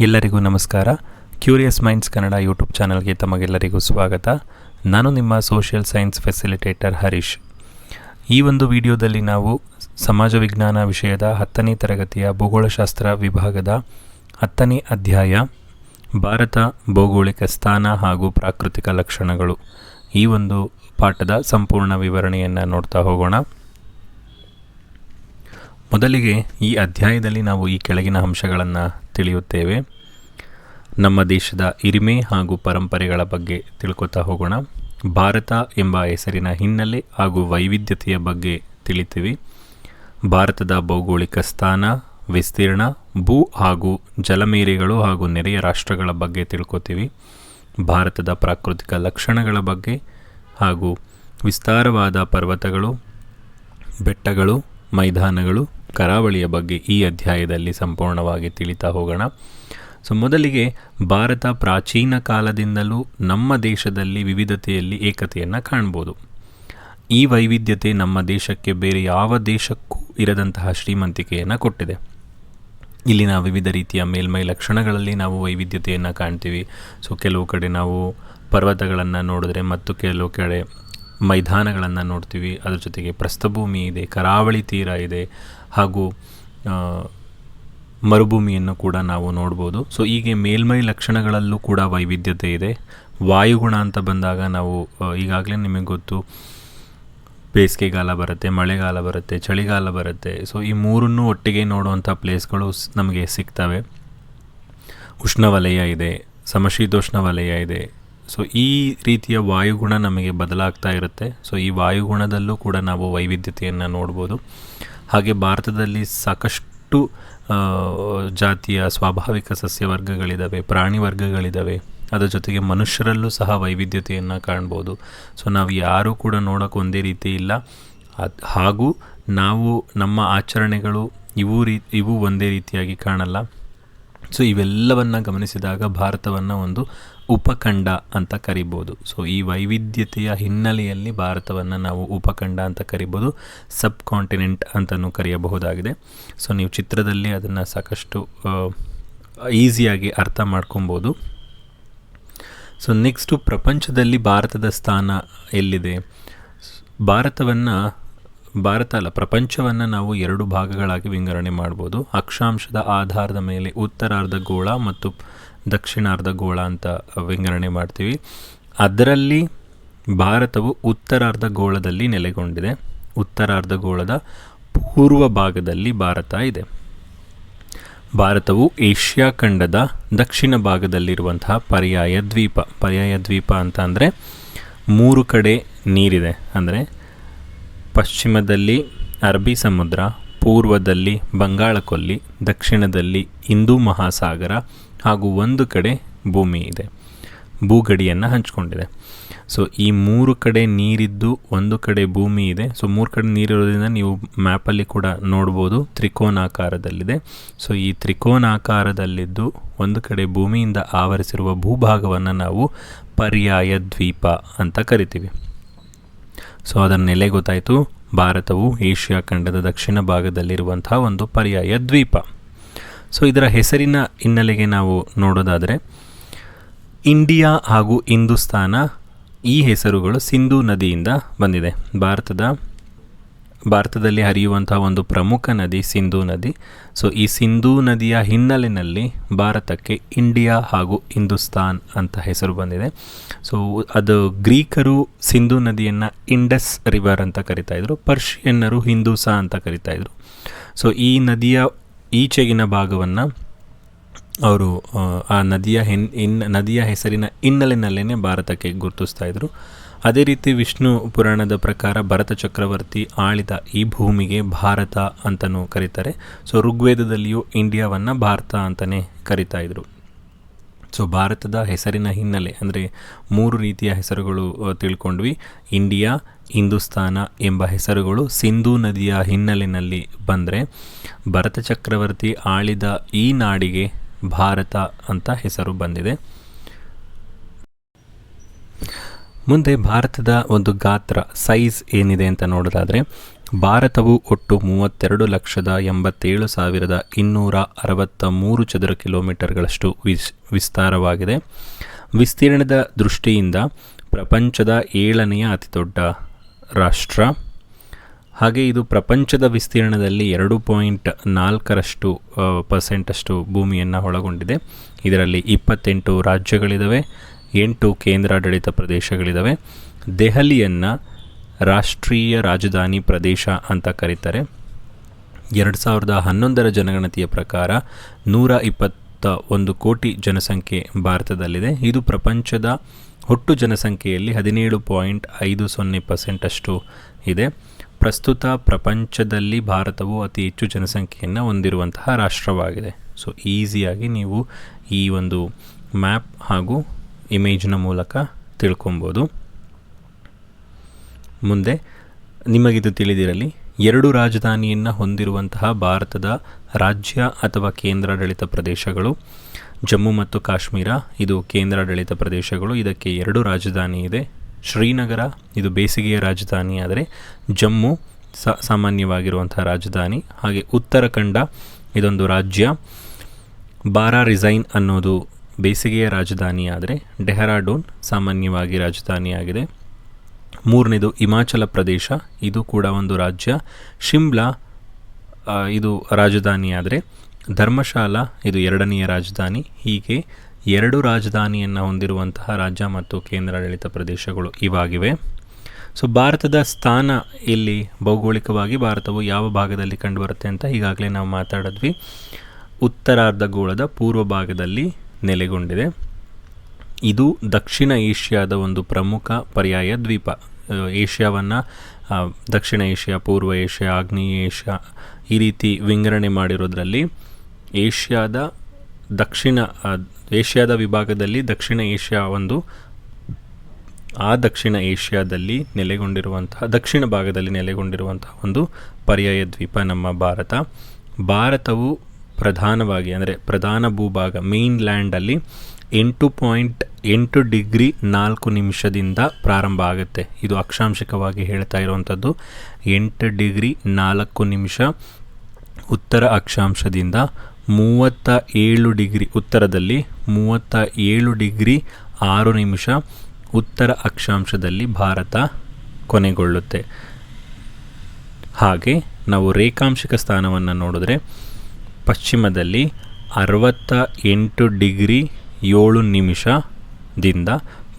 ಎಲ್ಲರಿಗೂ ನಮಸ್ಕಾರ. Curious minds Kannada YouTube ಚಾನಲ್ಗೆ ತಮಗೆಲ್ಲರಿಗೂ ಸ್ವಾಗತ. ನಾನು ನಿಮ್ಮ ಸೋಷಿಯಲ್ ಸೈನ್ಸ್ ಫೆಸಿಲಿಟೇಟರ್ ಹರೀಶ್. ಈ ಒಂದು ವಿಡಿಯೋದಲ್ಲಿ ನಾವು ಸಮಾಜ ವಿಜ್ಞಾನ ವಿಷಯದ 10ನೇ ತರಗತಿಯ ಭೂಗೋಳಶಾಸ್ತ್ರ ವಿಭಾಗದ 10ನೇ ಅಧ್ಯಾಯ ಭಾರತ ಭೌಗೋಳಿಕ ಸ್ಥಾನ ಹಾಗೂ ಪ್ರಾಕೃತಿಕ ಲಕ್ಷಣಗಳು ಈ ಒಂದು ಪಾಠದ ಸಂಪೂರ್ಣ ವಿವರಣೆಯನ್ನು ನೋಡ್ತಾ ಹೋಗೋಣ. ಮೊದಲಿಗೆ ಈ ಅಧ್ಯಾಯದಲ್ಲಿ ನಾವು ಈ ಕೆಳಗಿನ ಅಂಶಗಳನ್ನು ತಿಳಿಯುತ್ತೇವೆ. ನಮ್ಮ ದೇಶದ ಹಿರಿಮೆ ಹಾಗೂ ಪರಂಪರೆಗಳ ಬಗ್ಗೆ ತಿಳ್ಕೊತಾ ಹೋಗೋಣ. ಭಾರತ ಎಂಬ ಹೆಸರಿನ ಹಿನ್ನೆಲೆ ಹಾಗೂ ವೈವಿಧ್ಯತೆಯ ಬಗ್ಗೆ ತಿಳಿತೀವಿ. ಭಾರತದ ಭೌಗೋಳಿಕ ಸ್ಥಾನ, ವಿಸ್ತೀರ್ಣ, ಭೂ ಹಾಗೂ ಜಲಮೇರೆಗಳು ಹಾಗೂ ನೆರೆಯ ರಾಷ್ಟ್ರಗಳ ಬಗ್ಗೆ ತಿಳ್ಕೊತೀವಿ. ಭಾರತದ ಪ್ರಾಕೃತಿಕ ಲಕ್ಷಣಗಳ ಬಗ್ಗೆ ಹಾಗೂ ವಿಸ್ತಾರವಾದ ಪರ್ವತಗಳು, ಬೆಟ್ಟಗಳು, ಮೈದಾನಗಳು, ಕರಾವಳಿಯ ಬಗ್ಗೆ ಈ ಅಧ್ಯಾಯದಲ್ಲಿ ಸಂಪೂರ್ಣವಾಗಿ ತಿಳಿತಾ ಹೋಗೋಣ. ಮೊದಲಿಗೆ ಭಾರತ ಪ್ರಾಚೀನ ಕಾಲದಿಂದಲೂ ನಮ್ಮ ದೇಶದಲ್ಲಿ ವಿವಿಧತೆಯಲ್ಲಿ ಏಕತೆಯನ್ನು ಕಾಣ್ಬೋದು. ಈ ವೈವಿಧ್ಯತೆ ನಮ್ಮ ದೇಶಕ್ಕೆ ಬೇರೆ ಯಾವ ದೇಶಕ್ಕೂ ಇರದಂತಹ ಶ್ರೀಮಂತಿಕೆಯನ್ನು ಕೊಟ್ಟಿದೆ. ಇಲ್ಲಿನ ವಿವಿಧ ರೀತಿಯ ಮೇಲ್ಮೈ ಲಕ್ಷಣಗಳಲ್ಲಿ ನಾವು ವೈವಿಧ್ಯತೆಯನ್ನು ಕಾಣ್ತೀವಿ. ಕೆಲವು ಕಡೆ ನಾವು ಪರ್ವತಗಳನ್ನು ನೋಡಿದ್ರೆ ಮತ್ತು ಕೆಲವು ಕಡೆ ಮೈದಾನಗಳನ್ನು ನೋಡ್ತೀವಿ. ಅದ್ರ ಜೊತೆಗೆ ಪ್ರಸ್ಥಭೂಮಿ ಇದೆ, ಕರಾವಳಿ ತೀರ ಇದೆ ಹಾಗೂ ಮರುಭೂಮಿಯನ್ನು ಕೂಡ ನಾವು ನೋಡ್ಬೋದು. ಹೀಗೆ ಮೇಲ್ಮೈ ಲಕ್ಷಣಗಳಲ್ಲೂ ಕೂಡ ವೈವಿಧ್ಯತೆ ಇದೆ. ವಾಯುಗುಣ ಅಂತ ಬಂದಾಗ ನಾವು ಈಗಾಗಲೇ ನಿಮಗೆ ಗೊತ್ತು, ಬೇಸಿಗೆಗಾಲ ಬರುತ್ತೆ, ಮಳೆಗಾಲ ಬರುತ್ತೆ, ಚಳಿಗಾಲ ಬರುತ್ತೆ. ಈ ಮೂರನ್ನೂ ಒಟ್ಟಿಗೆ ನೋಡುವಂಥ ಪ್ಲೇಸ್ಗಳು ನಮಗೆ ಸಿಗ್ತವೆ. ಉಷ್ಣವಲಯ ಇದೆ, ಸಮಶೀತೋಷ್ಣ ವಲಯ ಇದೆ. ಈ ರೀತಿಯ ವಾಯುಗುಣ ನಮಗೆ ಬದಲಾಗ್ತಾ ಇರುತ್ತೆ. ಈ ವಾಯುಗುಣದಲ್ಲೂ ಕೂಡ ನಾವು ವೈವಿಧ್ಯತೆಯನ್ನು ನೋಡ್ಬೋದು. ಹಾಗೆ ಭಾರತದಲ್ಲಿ ಸಾಕಷ್ಟು ಜಾತಿಯ ಸ್ವಾಭಾವಿಕ ಸಸ್ಯ ವರ್ಗಗಳಿದ್ದಾವೆ, ಪ್ರಾಣಿ ವರ್ಗಗಳಿದ್ದಾವೆ. ಅದರ ಜೊತೆಗೆ ಮನುಷ್ಯರಲ್ಲೂ ಸಹ ವೈವಿಧ್ಯತೆಯನ್ನು ಕಾಣ್ಬೋದು. ನಾವು ಯಾರೂ ಕೂಡ ನೋಡೋಕೆ ಒಂದೇ ರೀತಿ ಇಲ್ಲ. ಹಾಗೂ ನಾವು ನಮ್ಮ ಆಚರಣೆಗಳು ಇವು ಒಂದೇ ರೀತಿಯಾಗಿ ಕಾಣಲ್ಲ. ಇವೆಲ್ಲವನ್ನು ಗಮನಿಸಿದಾಗ ಭಾರತವನ್ನು ಒಂದು ಉಪಖಂಡ ಅಂತ ಕರಿಬೋದು. ಈ ವೈವಿಧ್ಯತೆಯ ಹಿನ್ನೆಲೆಯಲ್ಲಿ ಭಾರತವನ್ನು ನಾವು ಉಪಖಂಡ ಅಂತ ಕರಿಬೋದು, ಸಬ್ ಕಾಂಟಿನೆಂಟ್ ಅಂತಲೂ ಕರೆಯಬಹುದಾಗಿದೆ. ನೀವು ಚಿತ್ರದಲ್ಲಿ ಅದನ್ನು ಸಾಕಷ್ಟು ಈಸಿಯಾಗಿ ಅರ್ಥ ಮಾಡ್ಕೊಬೋದು. ನೆಕ್ಸ್ಟು ಪ್ರಪಂಚದಲ್ಲಿ ಭಾರತದ ಸ್ಥಾನ ಎಲ್ಲಿದೆ? ಪ್ರಪಂಚವನ್ನು ನಾವು 2 ಭಾಗಗಳಾಗಿ ವಿಂಗಡಣೆ ಮಾಡ್ಬೋದು. ಅಕ್ಷಾಂಶದ ಆಧಾರದ ಮೇಲೆ ಉತ್ತರಾರ್ಧಗೋಳ ಮತ್ತು ದಕ್ಷಿಣಾರ್ಧಗೋಳ ಅಂತ ವಿಂಗಡಣೆ ಮಾಡ್ತೀವಿ. ಅದರಲ್ಲಿ ಭಾರತವು ಉತ್ತರಾರ್ಧಗೋಳದಲ್ಲಿ ನೆಲೆಗೊಂಡಿದೆ. ಉತ್ತರಾರ್ಧಗೋಳದ ಪೂರ್ವ ಭಾಗದಲ್ಲಿ ಭಾರತ ಇದೆ. ಭಾರತವು ಏಷ್ಯಾ ಖಂಡದ ದಕ್ಷಿಣ ಭಾಗದಲ್ಲಿರುವಂತಹ ಪರ್ಯಾಯ ದ್ವೀಪ ಅಂತ ಅಂದರೆ 3 ಕಡೆ ನೀರಿದೆ. ಅಂದರೆ ಪಶ್ಚಿಮದಲ್ಲಿ ಅರಬ್ಬಿ ಸಮುದ್ರ, ಪೂರ್ವದಲ್ಲಿ ಬಂಗಾಳಕೊಲ್ಲಿ, ದಕ್ಷಿಣದಲ್ಲಿ ಹಿಂದೂ ಮಹಾಸಾಗರ ಹಾಗೂ ಒಂದು ಕಡೆ ಭೂಮಿ ಇದೆ, ಭೂಗಡಿಯನ್ನು ಹಂಚಿಕೊಂಡಿದೆ. ಈ 3 ಕಡೆ ನೀರಿದ್ದು ಒಂದು ಕಡೆ ಭೂಮಿ ಇದೆ. 3 ಕಡೆ ನೀರಿರೋದ್ರಿಂದ ನೀವು ಮ್ಯಾಪಲ್ಲಿ ಕೂಡ ನೋಡ್ಬೋದು, ತ್ರಿಕೋನಾಕಾರದಲ್ಲಿದೆ. ಈ ತ್ರಿಕೋನಾಕಾರದಲ್ಲಿದ್ದು ಒಂದು ಕಡೆ ಭೂಮಿಯಿಂದ ಆವರಿಸಿರುವ ಭೂಭಾಗವನ್ನು ನಾವು ಪರ್ಯಾಯ ದ್ವೀಪ ಅಂತ ಕರಿತೀವಿ. ಅದರ ನೆಲೆ ಗೊತ್ತಾಯಿತು. ಭಾರತವು ಏಷ್ಯಾ ಖಂಡದ ದಕ್ಷಿಣ ಭಾಗದಲ್ಲಿರುವಂತಹ ಒಂದು ಪರ್ಯಾಯ ದ್ವೀಪ. ಇದರ ಹೆಸರಿನ ಹಿನ್ನೆಲೆಗೆ ನಾವು ನೋಡೋದಾದರೆ, ಇಂಡಿಯಾ ಹಾಗೂ ಹಿಂದೂಸ್ತಾನ ಈ ಹೆಸರುಗಳು ಸಿಂಧೂ ನದಿಯಿಂದ ಬಂದಿದೆ. ಭಾರತದಲ್ಲಿ ಹರಿಯುವಂತಹ ಒಂದು ಪ್ರಮುಖ ನದಿ ಸಿಂಧೂ ನದಿ. ಈ ಸಿಂಧೂ ನದಿಯ ಹಿನ್ನೆಲೆಯಲ್ಲಿ ಭಾರತಕ್ಕೆ ಇಂಡಿಯಾ ಹಾಗೂ ಹಿಂದೂಸ್ತಾನ್ ಅಂತ ಹೆಸರು ಬಂದಿದೆ. ಅದು ಗ್ರೀಕರು ಸಿಂಧೂ ನದಿಯನ್ನು ಇಂಡಸ್ ರಿವರ್ ಅಂತ ಕರಿತಾಯಿದ್ರು, ಪರ್ಷಿಯನ್ನರು ಹಿಂದೂಸಾ ಅಂತ ಕರಿತಾಯಿದ್ರು. ಈ ನದಿಯ ಈಚೆಗಿನ ಭಾಗವನ್ನು ಅವರು ಆ ನದಿಯ ಹೆಸರಿನ ಹಿನ್ನೆಲೆಯಲ್ಲೇ ಭಾರತಕ್ಕೆ ಗುರುತಿಸ್ತಾ ಇದ್ರು. ಅದೇ ರೀತಿ ವಿಷ್ಣು ಪುರಾಣದ ಪ್ರಕಾರ ಭರತ ಚಕ್ರವರ್ತಿ ಆಳಿದ ಈ ಭೂಮಿಗೆ ಭಾರತ ಅಂತಲೂ ಕರೀತಾರೆ. ಋಗ್ವೇದದಲ್ಲಿಯೂ ಇಂಡಿಯಾವನ್ನು ಭಾರತ ಅಂತಲೇ ಕರಿತಾ ಇದ್ರು. ಭಾರತದ ಹೆಸರಿನ ಹಿನ್ನೆಲೆ ಅಂದರೆ 3 ರೀತಿಯ ಹೆಸರುಗಳು ತಿಳ್ಕೊಂಡ್ವಿ. ಇಂಡಿಯಾ, ಹಿಂದೂಸ್ತಾನ ಎಂಬ ಹೆಸರುಗಳು ಸಿಂಧೂ ನದಿಯ ಹಿನ್ನೆಲೆಯಲ್ಲಿ ಬಂದರೆ, ಭರತ ಚಕ್ರವರ್ತಿ ಆಳಿದ ಈ ನಾಡಿಗೆ ಭಾರತ ಅಂತ ಹೆಸರು ಬಂದಿದೆ. ಮುಂದೆ ಭಾರತದ ಒಂದು ಗಾತ್ರ, ಸೈಜ್ ಏನಿದೆ ಅಂತ ನೋಡೋದಾದರೆ, ಭಾರತವು ಒಟ್ಟು 32,87,263 ಚದರ ಕಿಲೋಮೀಟರ್ಗಳಷ್ಟು ವಿಸ್ತಾರವಾಗಿದೆ. ವಿಸ್ತೀರ್ಣದ ದೃಷ್ಟಿಯಿಂದ ಪ್ರಪಂಚದ 7ನೇ ಅತಿದೊಡ್ಡ ರಾಷ್ಟ್ರ. ಹಾಗೆ ಇದು ಪ್ರಪಂಚದ ವಿಸ್ತೀರ್ಣದಲ್ಲಿ 2.4% ಭೂಮಿಯನ್ನು ಒಳಗೊಂಡಿದೆ. ಇದರಲ್ಲಿ 28 ರಾಜ್ಯಗಳಿದ್ದಾವೆ, 8 ಕೇಂದ್ರಾಡಳಿತ ಪ್ರದೇಶಗಳಿದ್ದಾವೆ. ದೆಹಲಿಯನ್ನು ರಾಷ್ಟ್ರೀಯ ರಾಜಧಾನಿ ಪ್ರದೇಶ ಅಂತ ಕರೀತಾರೆ. 2011 ಜನಗಣತಿಯ ಪ್ರಕಾರ 121 ಕೋಟಿ ಜನಸಂಖ್ಯೆ ಭಾರತದಲ್ಲಿದೆ. ಇದು ಪ್ರಪಂಚದ ಒಟ್ಟು ಜನಸಂಖ್ಯೆಯಲ್ಲಿ 17.50% ಇದೆ. ಪ್ರಸ್ತುತ ಪ್ರಪಂಚದಲ್ಲಿ ಭಾರತವು ಅತಿ ಹೆಚ್ಚು ಜನಸಂಖ್ಯೆಯನ್ನು ಹೊಂದಿರುವಂತಹ ರಾಷ್ಟ್ರವಾಗಿದೆ. ಸೊ ಈಸಿಯಾಗಿ ನೀವು ಈ ಒಂದು ಮ್ಯಾಪ್ ಹಾಗೂ ಇಮೇಜ್ನ ಮೂಲಕ ತಿಳ್ಕೊಬೋದು. ಮುಂದೆ ನಿಮಗಿದು ತಿಳಿದಿರಲಿ, 2 ರಾಜಧಾನಿಯನ್ನು ಹೊಂದಿರುವಂತಹ ಭಾರತದ ರಾಜ್ಯ ಅಥವಾ ಕೇಂದ್ರಾಡಳಿತ ಪ್ರದೇಶಗಳು ಜಮ್ಮು ಮತ್ತು ಕಾಶ್ಮೀರ, ಇದು ಕೇಂದ್ರಾಡಳಿತ ಪ್ರದೇಶಗಳು. ಇದಕ್ಕೆ 2 ರಾಜಧಾನಿ ಇದೆ. ಶ್ರೀನಗರ ಇದು ಬೇಸಿಗೆಯ ರಾಜಧಾನಿ, ಆದರೆ ಜಮ್ಮು ಸಾಮಾನ್ಯವಾಗಿರುವಂತಹ ರಾಜಧಾನಿ. ಹಾಗೆ ಉತ್ತರಾಖಂಡ ಇದೊಂದು ರಾಜ್ಯ. ಬಾರಾ ರಿಸೈನ್ ಅನ್ನೋದು ಬೇಸಿಗೆಯ ರಾಜಧಾನಿ, ಆದರೆ ಡೆಹ್ರಾಡೂನ್ ಸಾಮಾನ್ಯವಾಗಿ ರಾಜಧಾನಿಯಾಗಿದೆ. 3ನೇದು ಹಿಮಾಚಲ ಪ್ರದೇಶ, ಇದು ಕೂಡ ಒಂದು ರಾಜ್ಯ. ಶಿಮ್ಲಾ ಇದು ರಾಜಧಾನಿ, ಆದರೆ ಧರ್ಮಶಾಲಾ ಇದು 2ನೆಯ ರಾಜಧಾನಿ. ಹೀಗೆ 2 ರಾಜಧಾನಿಯನ್ನು ಹೊಂದಿರುವಂತಹ ರಾಜ್ಯ ಮತ್ತು ಕೇಂದ್ರಾಡಳಿತ ಪ್ರದೇಶಗಳು ಇವಾಗಿವೆ. ಸೊ ಭಾರತದ ಸ್ಥಾನ ಇಲ್ಲಿ ಭೌಗೋಳಿಕವಾಗಿ ಭಾರತವು ಯಾವ ಭಾಗದಲ್ಲಿ ಕಂಡುಬರುತ್ತೆ ಅಂತ ಈಗಾಗಲೇ ನಾವು ಮಾತಾಡಿದ್ವಿ. ಉತ್ತರಾರ್ಧಗೋಳದ ಪೂರ್ವ ಭಾಗದಲ್ಲಿ ನೆಲೆಗೊಂಡಿದೆ. ಇದು ದಕ್ಷಿಣ ಏಷ್ಯಾದ ಒಂದು ಪ್ರಮುಖ ಪರ್ಯಾಯ ದ್ವೀಪ. ಏಷ್ಯಾವನ್ನು ದಕ್ಷಿಣ ಏಷ್ಯಾ, ಪೂರ್ವ ಏಷ್ಯಾ, ಆಗ್ನೇಯ ಏಷ್ಯಾ ಈ ರೀತಿ ವಿಂಗಡಣೆ ಮಾಡಿರೋದ್ರಲ್ಲಿ ಏಷ್ಯಾದ ವಿಭಾಗದಲ್ಲಿ ದಕ್ಷಿಣ ಏಷ್ಯಾ ಒಂದು, ಆ ದಕ್ಷಿಣ ಏಷ್ಯಾದಲ್ಲಿ ನೆಲೆಗೊಂಡಿರುವಂತಹ ದಕ್ಷಿಣ ಭಾಗದಲ್ಲಿ ನೆಲೆಗೊಂಡಿರುವಂತಹ ಒಂದು ಪರ್ಯಾಯ ದ್ವೀಪ ನಮ್ಮ ಭಾರತ. ಭಾರತವು ಪ್ರಧಾನವಾಗಿ ಅಂದರೆ ಪ್ರಧಾನ ಭೂಭಾಗ ಮೇನ್ ಲ್ಯಾಂಡಲ್ಲಿ 8.8 ಡಿಗ್ರಿ 4 ನಿಮಿಷದಿಂದ ಪ್ರಾರಂಭ ಆಗುತ್ತೆ. ಇದು ಅಕ್ಷಾಂಶಿಕವಾಗಿ ಹೇಳ್ತಾ ಇರುವಂಥದ್ದು. 8 ಡಿಗ್ರಿ 4 ನಿಮಿಷ ಉತ್ತರ ಅಕ್ಷಾಂಶದಿಂದ 37 ಡಿಗ್ರಿ ಉತ್ತರದಲ್ಲಿ, 37 ಡಿಗ್ರಿ 6 ನಿಮಿಷ ಉತ್ತರ ಅಕ್ಷಾಂಶದಲ್ಲಿ ಭಾರತ ಕೊನೆಗೊಳ್ಳುತ್ತೆ. ಹಾಗೆ ನಾವು ರೇಖಾಂಶಿಕ ಸ್ಥಾನವನ್ನು ನೋಡಿದ್ರೆ ಪಶ್ಚಿಮದಲ್ಲಿ 68 ಡಿಗ್ರಿ 7 ನಿಮಿಷದಿಂದ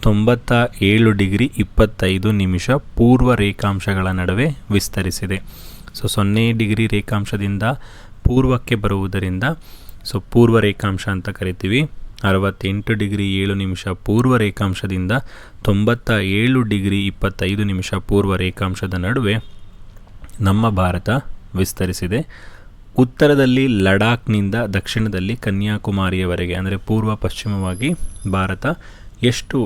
97 ಡಿಗ್ರಿ 25 ನಿಮಿಷ ಪೂರ್ವ ರೇಖಾಂಶಗಳ ನಡುವೆ ವಿಸ್ತರಿಸಿದೆ. ಸೊ 0 ಡಿಗ್ರಿ ರೇಖಾಂಶದಿಂದ ಪೂರ್ವಕ್ಕೆ ಬರುವುದರಿಂದ ಪೂರ್ವ ರೇಖಾಂಶ ಅಂತ ಕರಿತೀವಿ. 68 ಡಿಗ್ರಿ 7 ನಿಮಿಷ ಪೂರ್ವ ರೇಖಾಂಶದಿಂದ 97 ಡಿಗ್ರಿ 25 ನಿಮಿಷ ಪೂರ್ವ ರೇಖಾಂಶದ ನಡುವೆ ನಮ್ಮ ಭಾರತ ವಿಸ್ತರಿಸಿದೆ. ಉತ್ತರದಲ್ಲಿ ಲಡಾಖ್ನಿಂದ ದಕ್ಷಿಣದಲ್ಲಿ ಕನ್ಯಾಕುಮಾರಿಯವರೆಗೆ ಅಂದರೆ ಪೂರ್ವ ಪಶ್ಚಿಮವಾಗಿ ಭಾರತ ಎಷ್ಟು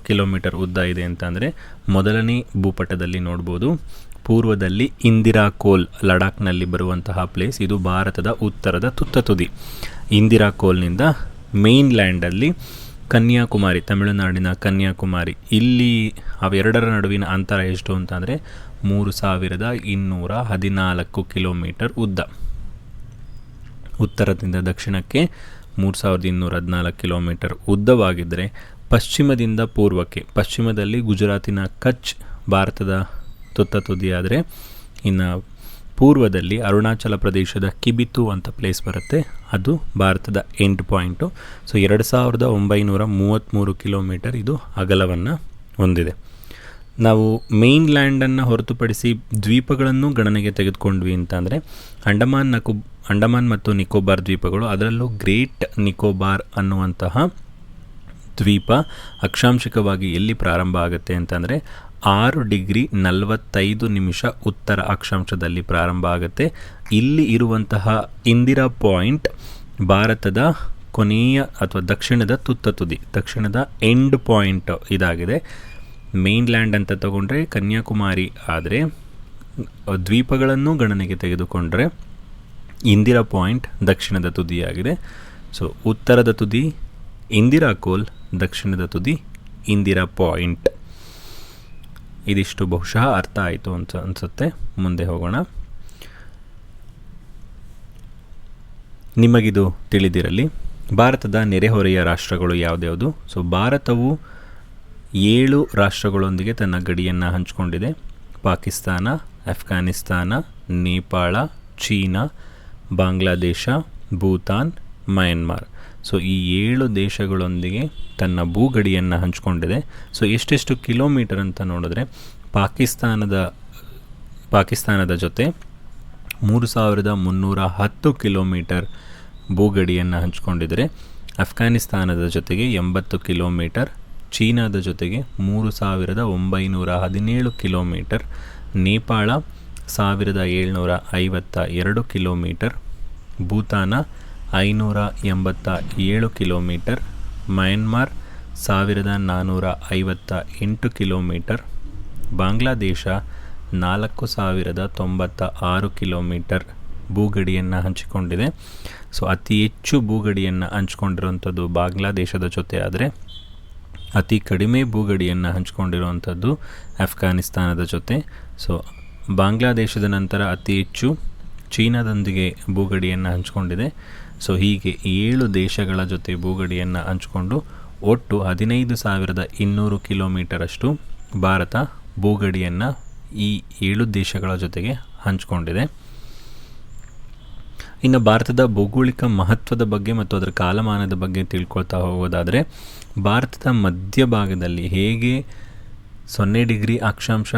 ಕಿಲೋಮೀಟರ್ ಉದ್ದ ಇದೆ ಅಂತಂದರೆ, ಮೊದಲನೇ ಭೂಪಟದಲ್ಲಿ ನೋಡ್ಬೋದು. ಪೂರ್ವದಲ್ಲಿ ಇಂದಿರಾ ಕೋಲ್ ಲಡಾಖ್ನಲ್ಲಿ ಬರುವಂತಹ ಪ್ಲೇಸ್, ಇದು ಭಾರತದ ಉತ್ತರದ ತುತ್ತ ತುದಿ. ಇಂದಿರಾ ಕೋಲ್ನಿಂದ ಮೇನ್ ಲ್ಯಾಂಡಲ್ಲಿ ಕನ್ಯಾಕುಮಾರಿ, ತಮಿಳುನಾಡಿನ ಕನ್ಯಾಕುಮಾರಿ, ಇಲ್ಲಿ ಅವೆರಡರ ನಡುವಿನ ಅಂತರ ಎಷ್ಟು ಅಂತಂದರೆ 3214 ಕಿಲೋಮೀಟರ್ ಉದ್ದ. ಉತ್ತರದಿಂದ ದಕ್ಷಿಣಕ್ಕೆ 3214 ಕಿಲೋಮೀಟರ್ ಉದ್ದವಾಗಿದ್ದರೆ, ಪಶ್ಚಿಮದಿಂದ ಪೂರ್ವಕ್ಕೆ, ಪಶ್ಚಿಮದಲ್ಲಿ ಗುಜರಾತಿನ ಕಚ್ ಭಾರತದ ತುತ್ತ ತುದಿಯಾದರೆ, ಇನ್ನು ಪೂರ್ವದಲ್ಲಿ ಅರುಣಾಚಲ ಪ್ರದೇಶದ ಕಿಬಿತು ಅಂತ ಪ್ಲೇಸ್ ಬರುತ್ತೆ, ಅದು ಭಾರತದ ಎಂಡ್ ಪಾಯಿಂಟು. 2933 ಕಿಲೋಮೀಟರ್ ಇದು ಅಗಲವನ್ನು ಹೊಂದಿದೆ. ನಾವು ಮೇನ್ ಲ್ಯಾಂಡನ್ನು ಹೊರತುಪಡಿಸಿ ದ್ವೀಪಗಳನ್ನು ಗಣನೆಗೆ ತೆಗೆದುಕೊಂಡ್ವಿ ಅಂತಂದರೆ, ಅಂಡಮಾನ್ ಮತ್ತು ನಿಕೋಬಾರ್ ದ್ವೀಪಗಳು, ಅದರಲ್ಲೂ ಗ್ರೇಟ್ ನಿಕೋಬಾರ್ ಅನ್ನುವಂತಹ ದ್ವೀಪ ಅಕ್ಷಾಂಶಿಕವಾಗಿ ಎಲ್ಲಿ ಪ್ರಾರಂಭ ಆಗುತ್ತೆ ಅಂತಂದರೆ 6 ಡಿಗ್ರಿ 45 ನಿಮಿಷ ಉತ್ತರ ಅಕ್ಷಾಂಶದಲ್ಲಿ ಪ್ರಾರಂಭ ಆಗುತ್ತೆ. ಇಲ್ಲಿ ಇರುವಂತಹ ಇಂದಿರಾ ಪಾಯಿಂಟ್ ಭಾರತದ ಕೊನೆಯ ಅಥವಾ ದಕ್ಷಿಣದ ತುತ್ತ ತುದಿ, ದಕ್ಷಿಣದ ಎಂಡ್ ಪಾಯಿಂಟ್ ಇದಾಗಿದೆ. ಮೇನ್ಲ್ಯಾಂಡ್ ಅಂತ ತಗೊಂಡ್ರೆ ಕನ್ಯಾಕುಮಾರಿ, ಆದರೆ ದ್ವೀಪಗಳನ್ನು ಗಣನೆಗೆ ತೆಗೆದುಕೊಂಡ್ರೆ ಇಂದಿರಾ ಪಾಯಿಂಟ್ ದಕ್ಷಿಣದ ತುದಿಯಾಗಿದೆ. ಉತ್ತರದ ತುದಿ ಇಂದಿರಾ ಕೋಲ್, ದಕ್ಷಿಣದ ತುದಿ ಇಂದಿರಾ ಪಾಯಿಂಟ್. ಇದಿಷ್ಟು ಬಹುಶಃ ಅರ್ಥ ಆಯಿತು ಅಂತ ಅನಿಸುತ್ತೆ. ಮುಂದೆ ಹೋಗೋಣ. ನಿಮಗಿದು ತಿಳಿದಿರಲಿ, ಭಾರತದ ನೆರೆಹೊರೆಯ ರಾಷ್ಟ್ರಗಳು ಯಾವುದ್ಯಾವುದು. ಸೊ ಭಾರತವು 7 ರಾಷ್ಟ್ರಗಳೊಂದಿಗೆ ತನ್ನ ಗಡಿಯನ್ನು ಹಂಚಿಕೊಂಡಿದೆ. ಪಾಕಿಸ್ತಾನ, ಅಫ್ಘಾನಿಸ್ತಾನ, ನೇಪಾಳ, ಚೀನಾ, ಬಾಂಗ್ಲಾದೇಶ, ಭೂತಾನ್, ಮಯನ್ಮಾರ್. ಸೊ ಈ 7 ದೇಶಗಳೊಂದಿಗೆ ತನ್ನ ಭೂಗಡಿಯನ್ನು ಹಂಚಿಕೊಂಡಿದೆ. ಸೊ ಎಷ್ಟೆಷ್ಟು ಕಿಲೋಮೀಟರ್ ಅಂತ ನೋಡಿದ್ರೆ, ಪಾಕಿಸ್ತಾನದ ಜೊತೆ 3310 ಕಿಲೋಮೀಟರ್ ಭೂಗಡಿಯನ್ನು ಹಂಚಿಕೊಂಡಿದ್ದರೆ, ಅಫ್ಘಾನಿಸ್ತಾನದ ಜೊತೆಗೆ 80 ಕಿಲೋಮೀಟರ್, ಚೀನಾದ ಜೊತೆಗೆ 3917 kilometre, Nepal 1752 kilometre, Bhutan 587 kilometre, Myanmar 1458 kilometre, Bangladesh 4096 kilometre ಭೂಗಡಿಯನ್ನು ಹಂಚಿಕೊಂಡಿದೆ. ಸೊ ಅತಿ ಹೆಚ್ಚು ಭೂಗಡಿಯನ್ನು ಹಂಚಿಕೊಂಡಿರುವಂಥದ್ದು ಬಾಂಗ್ಲಾದೇಶದ ಜೊತೆ ಆದರೆ, ಅತಿ ಕಡಿಮೆ ಭೂಗಡಿಯನ್ನು ಹಂಚಿಕೊಂಡಿರುವಂಥದ್ದು ಅಫ್ಘಾನಿಸ್ತಾನದ ಜೊತೆ. ಸೊ ಬಾಂಗ್ಲಾದೇಶದ ನಂತರ ಅತಿ ಹೆಚ್ಚು ಚೀನಾದೊಂದಿಗೆ ಭೂಗಡಿಯನ್ನು ಹಂಚಿಕೊಂಡಿದೆ. ಸೊ ಹೀಗೆ 7 ದೇಶಗಳ ಜೊತೆ ಭೂಗಡಿಯನ್ನು ಹಂಚಿಕೊಂಡು ಒಟ್ಟು 15200 ಕಿಲೋಮೀಟರಷ್ಟು ಭಾರತ ಭೂಗಡಿಯನ್ನು ಈ 7 ದೇಶಗಳ ಜೊತೆಗೆ ಹಂಚಿಕೊಂಡಿದೆ. ಇನ್ನು ಭಾರತದ ಭೌಗೋಳಿಕ ಮಹತ್ವದ ಬಗ್ಗೆ ಮತ್ತು ಅದರ ಕಾಲಮಾನದ ಬಗ್ಗೆ ತಿಳ್ಕೊಳ್ತಾ ಹೋಗೋದಾದರೆ, ಭಾರತದ ಮಧ್ಯಭಾಗದಲ್ಲಿ ಹೇಗೆ 0 ಡಿಗ್ರಿ ಅಕ್ಷಾಂಶ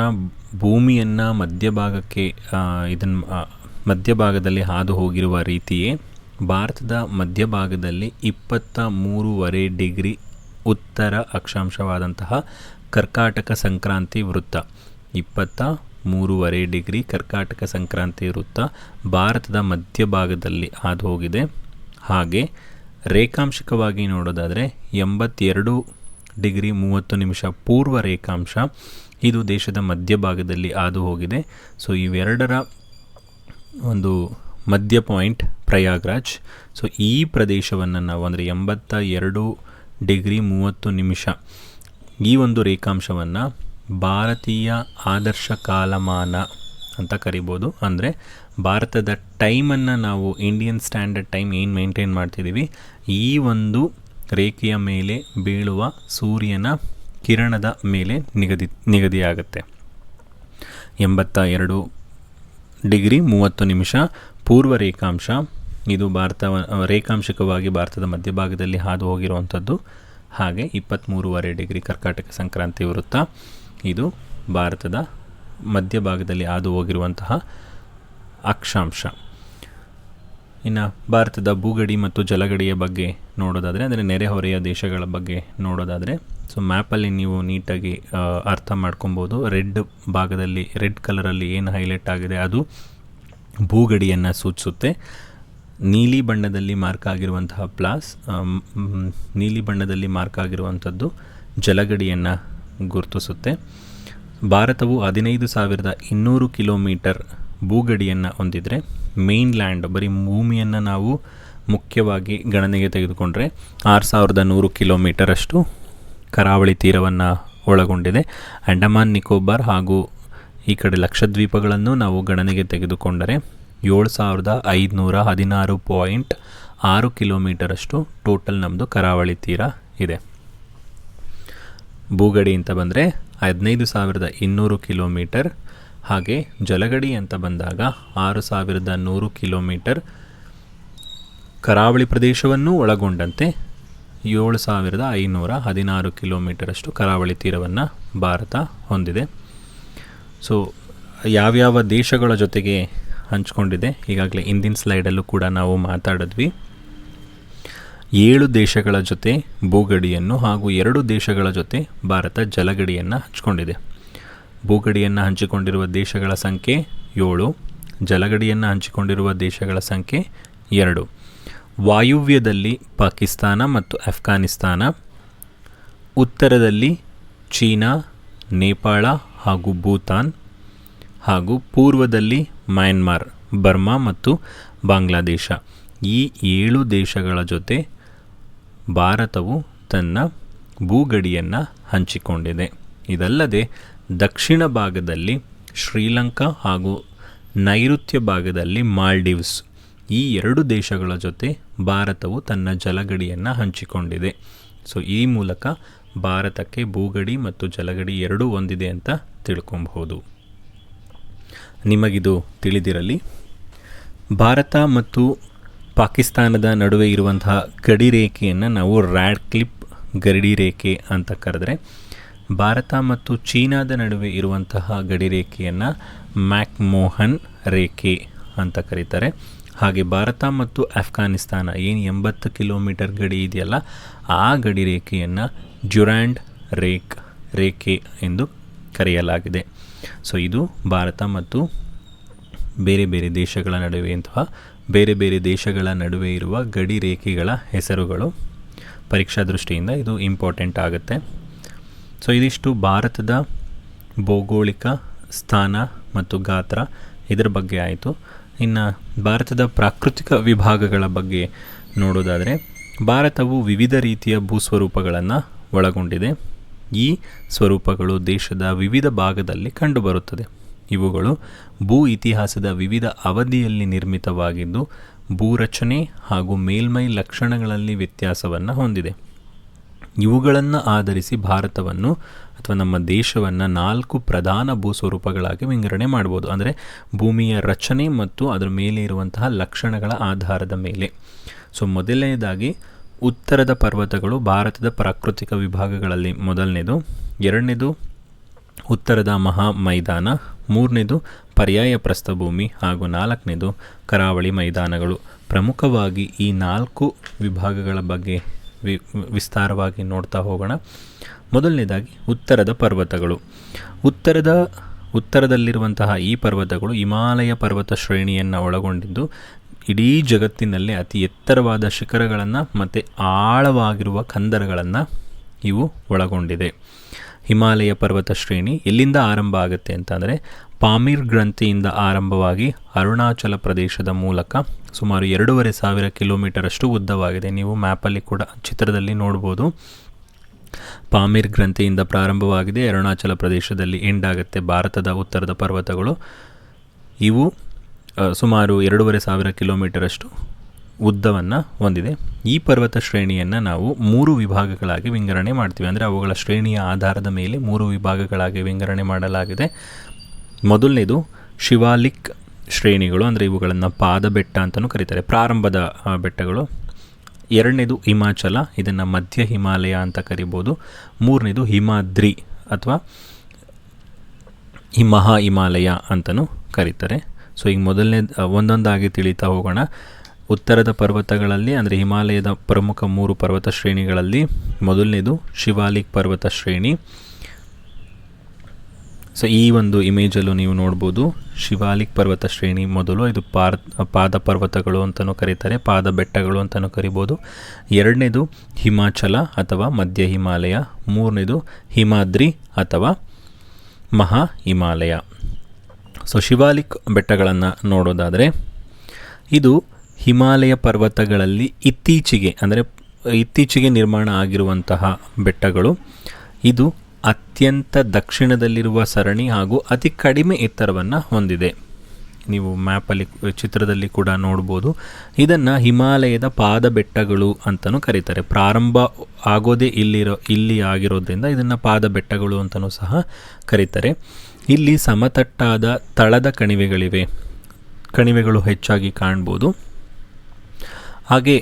ಭೂಮಿಯನ್ನು ಮಧ್ಯಭಾಗದಲ್ಲಿ ಹಾದು ಹೋಗಿರುವ ರೀತಿಯೇ ಭಾರತದ ಮಧ್ಯಭಾಗದಲ್ಲಿ 23.5 ಡಿಗ್ರಿ ಉತ್ತರ ಅಕ್ಷಾಂಶವಾದಂತಹ ಕರ್ಕಾಟಕ ಸಂಕ್ರಾಂತಿ ವೃತ್ತ, 23.5 ಡಿಗ್ರಿ ಕರ್ಕಾಟಕ ಸಂಕ್ರಾಂತಿ ವೃತ್ತ ಭಾರತದ ಮಧ್ಯಭಾಗದಲ್ಲಿ ಹಾದು ಹೋಗಿದೆ. ಹಾಗೆ ರೇಖಾಂಶಿಕವಾಗಿ ನೋಡೋದಾದರೆ 82 ಡಿಗ್ರಿ 30 ನಿಮಿಷ ಪೂರ್ವ ರೇಖಾಂಶ, ಇದು ದೇಶದ ಮಧ್ಯಭಾಗದಲ್ಲಿ ಹಾದು ಹೋಗಿದೆ. ಸೊ ಇವೆರಡರ ಒಂದು ಮಧ್ಯ ಪಾಯಿಂಟ್ ಪ್ರಯಾಗ್ರಾಜ್. ಸೊ ಈ ಪ್ರದೇಶವನ್ನು ನಾವು ಅಂದರೆ 82 ಡಿಗ್ರಿ 30 ನಿಮಿಷ ಈ ಒಂದು ರೇಖಾಂಶವನ್ನು ಭಾರತೀಯ ಆದರ್ಶ ಕಾಲಮಾನ ಅಂತ ಕರಿಬೋದು. ಅಂದರೆ ಭಾರತದ ಟೈಮನ್ನು ನಾವು ಇಂಡಿಯನ್ ಸ್ಟ್ಯಾಂಡರ್ಡ್ ಟೈಮ್ ಏನು ಮೇಂಟೈನ್ ಮಾಡ್ತಿದ್ದೀವಿ, ಈ ಒಂದು ರೇಖೆಯ ಮೇಲೆ ಬೀಳುವ ಸೂರ್ಯನ ಕಿರಣದ ಮೇಲೆ ನಿಗದಿಯಾಗುತ್ತೆ. 82 ಡಿಗ್ರಿ 30 ನಿಮಿಷ ಪೂರ್ವ ರೇಖಾಂಶ, ಇದು ರೇಖಾಂಶಿಕವಾಗಿ ಭಾರತದ ಮಧ್ಯಭಾಗದಲ್ಲಿ ಹಾದು ಹೋಗಿರುವಂಥದ್ದು. ಹಾಗೆ 23.5 ಡಿಗ್ರಿ ಕರ್ಕಾಟಕ ಸಂಕ್ರಾಂತಿ ವೃತ್ತ, ಇದು ಭಾರತದ ಮಧ್ಯಭಾಗದಲ್ಲಿ ಹಾದು ಹೋಗಿರುವಂತಹ ಅಕ್ಷಾಂಶ. ಇನ್ನು ಭಾರತದ ಭೂಗಡಿ ಮತ್ತು ಜಲಗಡಿಯ ಬಗ್ಗೆ ನೋಡೋದಾದರೆ, ಅಂದರೆ ನೆರೆಹೊರೆಯ ದೇಶಗಳ ಬಗ್ಗೆ ನೋಡೋದಾದರೆ, ಸೊ ಮ್ಯಾಪಲ್ಲಿ ನೀವು ನೀಟಾಗಿ ಅರ್ಥ ಮಾಡ್ಕೊಬೋದು. ರೆಡ್ ಕಲರಲ್ಲಿ ಏನು ಹೈಲೈಟ್ ಆಗಿದೆ ಅದು ಭೂಗಡಿಯನ್ನು ಸೂಚಿಸುತ್ತೆ. ನೀಲಿ ಬಣ್ಣದಲ್ಲಿ ಮಾರ್ಕ್ ಆಗಿರುವಂತಹ ನೀಲಿ ಬಣ್ಣದಲ್ಲಿ ಮಾರ್ಕ್ ಆಗಿರುವಂಥದ್ದು ಜಲಗಡಿಯನ್ನು ಗುರುತಿಸುತ್ತೆ. ಭಾರತವು 15,200 ಕಿಲೋಮೀಟರ್ ಭೂಗಡಿಯನ್ನು ಹೊಂದಿದರೆ, ಮೇನ್ ಲ್ಯಾಂಡ್ ಬರೀ ಭೂಮಿಯನ್ನು ನಾವು ಮುಖ್ಯವಾಗಿ ಗಣನೆಗೆ ತೆಗೆದುಕೊಂಡ್ರೆ 6,100 ಕಿಲೋಮೀಟರಷ್ಟು ಕರಾವಳಿ ತೀರವನ್ನು ಒಳಗೊಂಡಿದೆ. ಅಂಡಮಾನ್ ನಿಕೋಬಾರ್ ಹಾಗೂ ಈ ಕಡೆ ಲಕ್ಷದ್ವೀಪಗಳನ್ನು ನಾವು ಗಣನೆಗೆ ತೆಗೆದುಕೊಂಡರೆ 7,516.6 ಕಿಲೋಮೀಟರಷ್ಟು ಟೋಟಲ್ ನಮ್ಮದು ಕರಾವಳಿ ತೀರ ಇದೆ. ಭೂಗಡಿ ಅಂತ ಬಂದರೆ 15,200 ಕಿಲೋಮೀಟರ್, ಹಾಗೆ ಜಲಗಡಿ ಅಂತ ಬಂದಾಗ 6,100 ಕಿಲೋಮೀಟರ್, ಕರಾವಳಿ ಪ್ರದೇಶವನ್ನು ಒಳಗೊಂಡಂತೆ 7,516 ಕಿಲೋಮೀಟರಷ್ಟು ಕರಾವಳಿ ತೀರವನ್ನು ಭಾರತ ಹೊಂದಿದೆ. ಸೊ ಯಾವ್ಯಾವ ದೇಶಗಳ ಜೊತೆಗೆ ಹಂಚ್ಕೊಂಡಿದೆ ಈಗಾಗಲೇ ಹಿಂದಿನ ಸ್ಲೈಡಲ್ಲೂ ಕೂಡ ನಾವು ಮಾತಾಡಿದ್ವಿ. 7 ದೇಶಗಳ ಜೊತೆ ಭೂಗಡಿಯನ್ನು ಹಾಗೂ 2 ದೇಶಗಳ ಜೊತೆ ಭಾರತ ಜಲಗಡಿಯನ್ನು ಹಂಚಿಕೊಂಡಿದೆ. ಭೂಗಡಿಯನ್ನು ಹಂಚಿಕೊಂಡಿರುವ ದೇಶಗಳ ಸಂಖ್ಯೆ 7, ಜಲಗಡಿಯನ್ನು ಹಂಚಿಕೊಂಡಿರುವ ದೇಶಗಳ ಸಂಖ್ಯೆ 2. ವಾಯುವ್ಯದಲ್ಲಿ ಪಾಕಿಸ್ತಾನ ಮತ್ತು ಅಫ್ಘಾನಿಸ್ತಾನ, ಉತ್ತರದಲ್ಲಿ ಚೀನಾ, ನೇಪಾಳ ಹಾಗೂ ಭೂತಾನ್, ಹಾಗೂ ಪೂರ್ವದಲ್ಲಿ ಮಯನ್ಮಾರ್, ಬರ್ಮಾ ಮತ್ತು ಬಾಂಗ್ಲಾದೇಶ. ಈ 7 ದೇಶಗಳ ಜೊತೆ ಭಾರತವು ತನ್ನ ಭೂಗಡಿಯನ್ನು ಹಂಚಿಕೊಂಡಿದೆ. ಇದಲ್ಲದೆ ದಕ್ಷಿಣ ಭಾಗದಲ್ಲಿ ಶ್ರೀಲಂಕಾ ಹಾಗೂ ನೈಋತ್ಯ ಭಾಗದಲ್ಲಿ ಮಾಲ್ಡೀವ್ಸ್, ಈ ಎರಡು ದೇಶಗಳ ಜೊತೆ ಭಾರತವು ತನ್ನ ಜಲಗಡಿಯನ್ನು ಹಂಚಿಕೊಂಡಿದೆ. ಸೊ ಈ ಮೂಲಕ ಭಾರತಕ್ಕೆ ಭೂಗಡಿ ಮತ್ತು ಜಲಗಡಿ ಎರಡೂ ಹೊಂದಿದೆ ಅಂತ ತಿಳ್ಕೊಬಹುದು. ನಿಮಗಿದು ತಿಳಿದಿರಲಿ. ಭಾರತ ಮತ್ತು ಪಾಕಿಸ್ತಾನದ ನಡುವೆ ಇರುವಂತಹ ಗಡಿ ರೇಖೆಯನ್ನು ನಾವು ರ್ಯಾಡ್ಕ್ಲಿಫ್ ಗಡಿ ರೇಖೆ ಅಂತ ಕರೆದರೆ, ಭಾರತ ಮತ್ತು ಚೀನಾದ ನಡುವೆ ಇರುವಂತಹ ಗಡಿ ರೇಖೆಯನ್ನು ಮ್ಯಾಕ್ಮೋಹನ್ ರೇಖೆ ಅಂತ ಕರೀತಾರೆ. ಹಾಗೆ ಭಾರತ ಮತ್ತು ಅಫ್ಘಾನಿಸ್ತಾನ ಏನು 80 ಕಿಲೋಮೀಟರ್ ಗಡಿ ಇದೆಯಲ್ಲ, ಆ ಗಡಿ ರೇಖೆಯನ್ನು ಡ್ಯುರಾಂಡ್ ರೇಖೆ ಎಂದು ಕರೆಯಲಾಗಿದೆ. ಸೊ ಇದು ಭಾರತ ಮತ್ತು ಬೇರೆ ಬೇರೆ ದೇಶಗಳ ನಡುವೆ ಇರುವ ಗಡಿ ರೇಖೆಗಳ ಹೆಸರುಗಳು. ಪರೀಕ್ಷಾ ದೃಷ್ಟಿಯಿಂದ ಇದು ಇಂಪಾರ್ಟೆಂಟ್ ಆಗುತ್ತೆ. ಸೊ ಇದಿಷ್ಟು ಭಾರತದ ಭೌಗೋಳಿಕ ಸ್ಥಾನ ಮತ್ತು ಗಾತ್ರ ಇದರ ಬಗ್ಗೆ ಆಯಿತು. ಇನ್ನು ಭಾರತದ ಪ್ರಾಕೃತಿಕ ವಿಭಾಗಗಳ ಬಗ್ಗೆ ನೋಡೋದಾದರೆ, ಭಾರತವು ವಿವಿಧ ರೀತಿಯ ಭೂಸ್ವರೂಪಗಳನ್ನು ಒಳಗೊಂಡಿದೆ. ಈ ಸ್ವರೂಪಗಳು ದೇಶದ ವಿವಿಧ ಭಾಗದಲ್ಲಿ ಕಂಡುಬರುತ್ತದೆ. ಇವುಗಳು ಭೂ ಇತಿಹಾಸದ ವಿವಿಧ ಅವಧಿಯಲ್ಲಿ ನಿರ್ಮಿತವಾಗಿದ್ದು, ಭೂರಚನೆ ಹಾಗೂ ಮೇಲ್ಮೈ ಲಕ್ಷಣಗಳಲ್ಲಿ ವ್ಯತ್ಯಾಸವನ್ನು ಹೊಂದಿದೆ. ಇವುಗಳನ್ನು ಆಧರಿಸಿ ಭಾರತವನ್ನು ಅಥವಾ ನಮ್ಮ ದೇಶವನ್ನು 4 ಪ್ರಧಾನ ಭೂಸ್ವರೂಪಗಳಾಗಿ ವಿಂಗಡಣೆ ಮಾಡ್ಬೋದು. ಅಂದರೆ ಭೂಮಿಯ ರಚನೆ ಮತ್ತು ಅದರ ಮೇಲೆ ಇರುವಂತಹ ಲಕ್ಷಣಗಳ ಆಧಾರದ ಮೇಲೆ. ಸೊ ಮೊದಲನೇದಾಗಿ ಉತ್ತರದ ಪರ್ವತಗಳು ಭಾರತದ ಪ್ರಾಕೃತಿಕ ವಿಭಾಗಗಳಲ್ಲಿ ಮೊದಲನೇದು, ಎರಡನೇದು ಉತ್ತರದ ಮಹಾ ಮೈದಾನ, ಮೂರನೇದು ಪರ್ಯಾಯ ಪ್ರಸ್ಥಭೂಮಿ ಹಾಗೂ ನಾಲ್ಕನೇದು ಕರಾವಳಿ ಮೈದಾನಗಳು. ಪ್ರಮುಖವಾಗಿ ಈ 4 ವಿಭಾಗಗಳ ಬಗ್ಗೆ ವಿಸ್ತಾರವಾಗಿ ನೋಡ್ತಾ ಹೋಗೋಣ. ಮೊದಲನೇದಾಗಿ ಉತ್ತರದ ಪರ್ವತಗಳು. ಉತ್ತರದಲ್ಲಿರುವಂತಹ ಈ ಪರ್ವತಗಳು ಹಿಮಾಲಯ ಪರ್ವತ ಶ್ರೇಣಿಯನ್ನು ಒಳಗೊಂಡಿದ್ದು, ಇಡೀ ಜಗತ್ತಿನಲ್ಲೇ ಅತಿ ಎತ್ತರವಾದ ಶಿಖರಗಳನ್ನು ಮತ್ತು ಆಳವಾಗಿರುವ ಕಂದರಗಳನ್ನು ಇವು ಒಳಗೊಂಡಿದೆ. ಹಿಮಾಲಯ ಪರ್ವತ ಶ್ರೇಣಿ ಎಲ್ಲಿಂದ ಆರಂಭ ಆಗುತ್ತೆ ಅಂತಂದರೆ, ಪಾಮೀರ್ ಗ್ರಂಥಿಯಿಂದ ಆರಂಭವಾಗಿ ಅರುಣಾಚಲ ಪ್ರದೇಶದ ಮೂಲಕ ಸುಮಾರು 2500 ಕಿಲೋಮೀಟರ್ ಅಷ್ಟು ಉದ್ದವಾಗಿದೆ. ನೀವು ಮ್ಯಾಪಲ್ಲಿ ಕೂಡ ಚಿತ್ರದಲ್ಲಿ ನೋಡ್ಬೋದು. ಪಾಮೀರ್ ಗ್ರಂಥಿಯಿಂದ ಪ್ರಾರಂಭವಾಗಿದೆ, ಅರುಣಾಚಲ ಪ್ರದೇಶದಲ್ಲಿ ಎಂಡ್ ಆಗುತ್ತೆ ಭಾರತದ ಉತ್ತರದ ಪರ್ವತಗಳು. ಇವು ಸುಮಾರು 2500 ಕಿಲೋಮೀಟರ್ ಅಷ್ಟು ಉದ್ದವನ್ನು ಹೊಂದಿದೆ. ಈ ಪರ್ವತ ಶ್ರೇಣಿಯನ್ನು ನಾವು 3 ವಿಭಾಗಗಳಾಗಿ ವಿಂಗಡಣೆ ಮಾಡ್ತೀವಿ. ಅಂದರೆ ಅವುಗಳ ಶ್ರೇಣಿಯ ಆಧಾರದ ಮೇಲೆ 3 ವಿಭಾಗಗಳಾಗಿ ವಿಂಗಡಣೆ ಮಾಡಲಾಗಿದೆ. ಮೊದಲನೇದು ಶಿವಾಲಿಕ್ ಶ್ರೇಣಿಗಳು, ಅಂದರೆ ಇವುಗಳನ್ನು ಪಾದ ಬೆಟ್ಟ ಅಂತಲೂ ಕರೀತಾರೆ, ಪ್ರಾರಂಭದ ಬೆಟ್ಟಗಳು. ಎರಡನೇದು ಹಿಮಾಚಲ, ಇದನ್ನು ಮಧ್ಯ ಹಿಮಾಲಯ ಅಂತ ಕರಿಬೋದು. ಮೂರನೇದು ಹಿಮಾದ್ರಿ ಅಥವಾ ಮಹಾ ಹಿಮಾಲಯ ಅಂತಲೂ ಕರೀತಾರೆ. ಸೊ ಈಗ ಒಂದೊಂದಾಗಿ ತಿಳಿತಾ ಹೋಗೋಣ. ಉತ್ತರದ ಪರ್ವತಗಳಲ್ಲಿ ಅಂದರೆ ಹಿಮಾಲಯದ ಪ್ರಮುಖ 3 ಪರ್ವತ ಶ್ರೇಣಿಗಳಲ್ಲಿ ಮೊದಲನೇದು ಶಿವಾಲಿಕ್ ಪರ್ವತ ಶ್ರೇಣಿ. ಸೊ ಈ ಒಂದು ಇಮೇಜಲ್ಲೂ ನೀವು ನೋಡ್ಬೋದು, ಶಿವಾಲಿಕ್ ಪರ್ವತ ಶ್ರೇಣಿ ಮೊದಲು. ಇದು ಪಾದ ಪರ್ವತಗಳು ಅಂತಲೂ ಕರೀತಾರೆ, ಪಾದ ಬೆಟ್ಟಗಳು ಅಂತಲೂ ಕರಿಬೋದು. ಎರಡನೇದು ಹಿಮಾಚಲ ಅಥವಾ ಮಧ್ಯ ಹಿಮಾಲಯ. ಮೂರನೇದು ಹಿಮಾದ್ರಿ ಅಥವಾ ಮಹಾ ಹಿಮಾಲಯ. ಸೊ ಶಿವಾಲಿಕ್ ಬೆಟ್ಟಗಳನ್ನು ನೋಡೋದಾದರೆ, ಇದು ಹಿಮಾಲಯ ಪರ್ವತಗಳಲ್ಲಿ ಇತ್ತೀಚೆಗೆ ನಿರ್ಮಾಣ ಆಗಿರುವಂತಹ ಬೆಟ್ಟಗಳು. ಇದು ಅತ್ಯಂತ ದಕ್ಷಿಣದಲ್ಲಿರುವ ಸರಣಿ ಹಾಗೂ ಅತಿ ಕಡಿಮೆ ಎತ್ತರವನ್ನು ಹೊಂದಿದೆ. ನೀವು ಮ್ಯಾಪಲ್ಲಿ ಚಿತ್ರದಲ್ಲಿ ಕೂಡ ನೋಡ್ಬೋದು. ಇದನ್ನು ಹಿಮಾಲಯದ ಪಾದ ಬೆಟ್ಟಗಳು ಅಂತಲೂ ಕರೀತಾರೆ. ಪ್ರಾರಂಭ ಆಗೋದೇ ಇಲ್ಲಿ ಆಗಿರೋದ್ರಿಂದ ಇದನ್ನು ಪಾದ ಬೆಟ್ಟಗಳು ಅಂತಲೂ ಸಹ ಕರೀತಾರೆ. ಇಲ್ಲಿ ಸಮತಟ್ಟಾದ ತಳದ ಕಣಿವೆಗಳು ಹೆಚ್ಚಾಗಿ ಕಾಣ್ಬೋದು. ಹಾಗೆ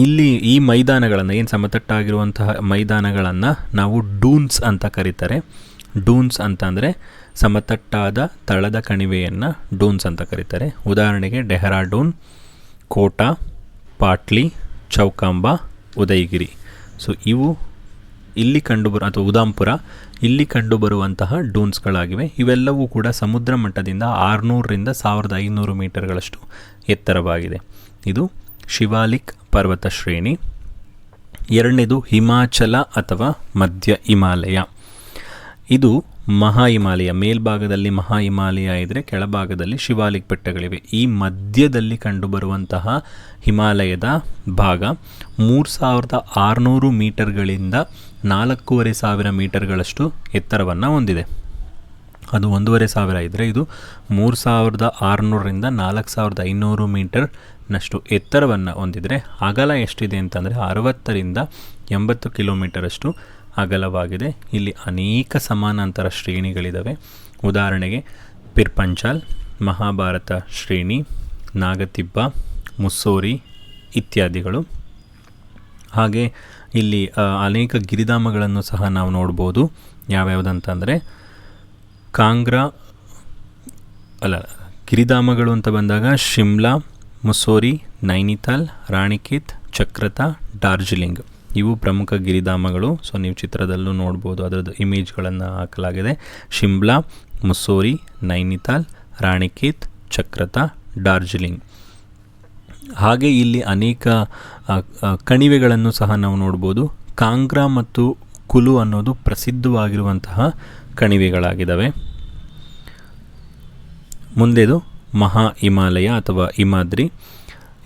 ಇಲ್ಲಿ ಈ ಮೈದಾನಗಳನ್ನು, ಏನು ಸಮತಟ್ಟಾಗಿರುವಂತಹ ಮೈದಾನಗಳನ್ನು ನಾವು ಡೂನ್ಸ್ ಅಂತ ಕರೀತಾರೆ. ಡೂನ್ಸ್ ಅಂತಂದರೆ ಸಮತಟ್ಟಾದ ತಳದ ಕಣಿವೆಯನ್ನು ಡೂನ್ಸ್ ಅಂತ ಕರೀತಾರೆ. ಉದಾಹರಣೆಗೆ ಡೆಹ್ರಾಡೂನ್, ಕೋಟಾ, ಪಾಟ್ಲಿ, ಚೌಕಾಂಬಾ, ಉದಯಗಿರಿ. ಸೊ ಇವು ಇಲ್ಲಿ ಅಥವಾ ಉದಾಂಪುರ ಇಲ್ಲಿ ಕಂಡುಬರುವಂತಹ ಡೂನ್ಸ್ಗಳಾಗಿವೆ. ಇವೆಲ್ಲವೂ ಕೂಡ ಸಮುದ್ರ ಮಟ್ಟದಿಂದ 600ರಿಂದ 1500 ಮೀಟರ್ಗಳಷ್ಟು ಎತ್ತರವಾಗಿದೆ. ಇದು ಶಿವಾಲಿಕ್ ಪರ್ವತ ಶ್ರೇಣಿ. ಎರಡನೇದು ಹಿಮಾಚಲ ಅಥವಾ ಮಧ್ಯ ಹಿಮಾಲಯ. ಇದು ಮಹಾ ಹಿಮಾಲಯ. ಮೇಲ್ಭಾಗದಲ್ಲಿ ಮಹಾ ಹಿಮಾಲಯ ಇದ್ದರೆ ಕೆಳಭಾಗದಲ್ಲಿ ಶಿವಾಲಿಕ್ ಬೆಟ್ಟಗಳಿವೆ. ಈ ಮಧ್ಯದಲ್ಲಿ ಕಂಡುಬರುವಂತಹ ಹಿಮಾಲಯದ ಭಾಗ 3600 ಮೀಟರ್ಗಳಿಂದ 4500 ಮೀಟರ್ಗಳಷ್ಟು ಎತ್ತರವನ್ನು ಹೊಂದಿದೆ. ಅದು 1,500 ಇದ್ದರೆ ಇದು 3,600ರಿಂದ 4,500 ಮೀಟರ್ನಷ್ಟು ಎತ್ತರವನ್ನು ಹೊಂದಿದರೆ ಅಗಲ ಎಷ್ಟಿದೆ ಅಂತಂದರೆ 60ರಿಂದ 80 ಕಿಲೋಮೀಟರಷ್ಟು ಅಗಲವಾಗಿದೆ. ಇಲ್ಲಿ ಅನೇಕ ಸಮಾನಾಂತರ ಶ್ರೇಣಿಗಳಿದ್ದಾವೆ. ಉದಾಹರಣೆಗೆ ಪಿರ್ಪಂಚಾಲ್, ಮಹಾಭಾರತ ಶ್ರೇಣಿ, ನಾಗತಿಬ್ಬ, ಮುಸ್ಸೋರಿ ಇತ್ಯಾದಿಗಳು. ಹಾಗೆ ಇಲ್ಲಿ ಅನೇಕ ಗಿರಿಧಾಮಗಳನ್ನು ಸಹ ನಾವು ನೋಡ್ಬೋದು. ಯಾವ್ಯಾವುದಂತಂದರೆ ಗಿರಿಧಾಮಗಳು ಅಂತ ಬಂದಾಗ ಶಿಮ್ಲಾ, ಮುಸ್ಸೋರಿ, ನೈನಿತಾಲ್, ರಾಣಿಖೇತ್, ಚಕ್ರತಾ, ಡಾರ್ಜಿಲಿಂಗ್ ಇವು ಪ್ರಮುಖ ಗಿರಿಧಾಮಗಳು. ಸೊ ನೀವು ಚಿತ್ರದಲ್ಲೂ ನೋಡ್ಬೋದು, ಅದರದ್ದು ಇಮೇಜ್ಗಳನ್ನು ಹಾಕಲಾಗಿದೆ. ಶಿಮ್ಲಾ, ಮುಸ್ಸೋರಿ, ನೈನಿತಾಲ್, ರಾಣಿಖೇತ್, ಚಕ್ರತಾ, ಡಾರ್ಜಿಲಿಂಗ್. ಹಾಗೆ ಇಲ್ಲಿ ಅನೇಕ ಕಣಿವೆಗಳನ್ನು ಸಹ ನಾವು ನೋಡ್ಬೋದು. ಕಾಂಗ್ರಾ ಮತ್ತು ಕುಲು ಅನ್ನೋದು ಪ್ರಸಿದ್ಧವಾಗಿರುವಂತಹ ಕಣಿವೆಗಳಾಗಿದ್ದಾವೆ. ಮುಂದೆದು ಮಹಾ ಹಿಮಾಲಯ ಅಥವಾ ಹಿಮಾದ್ರಿ.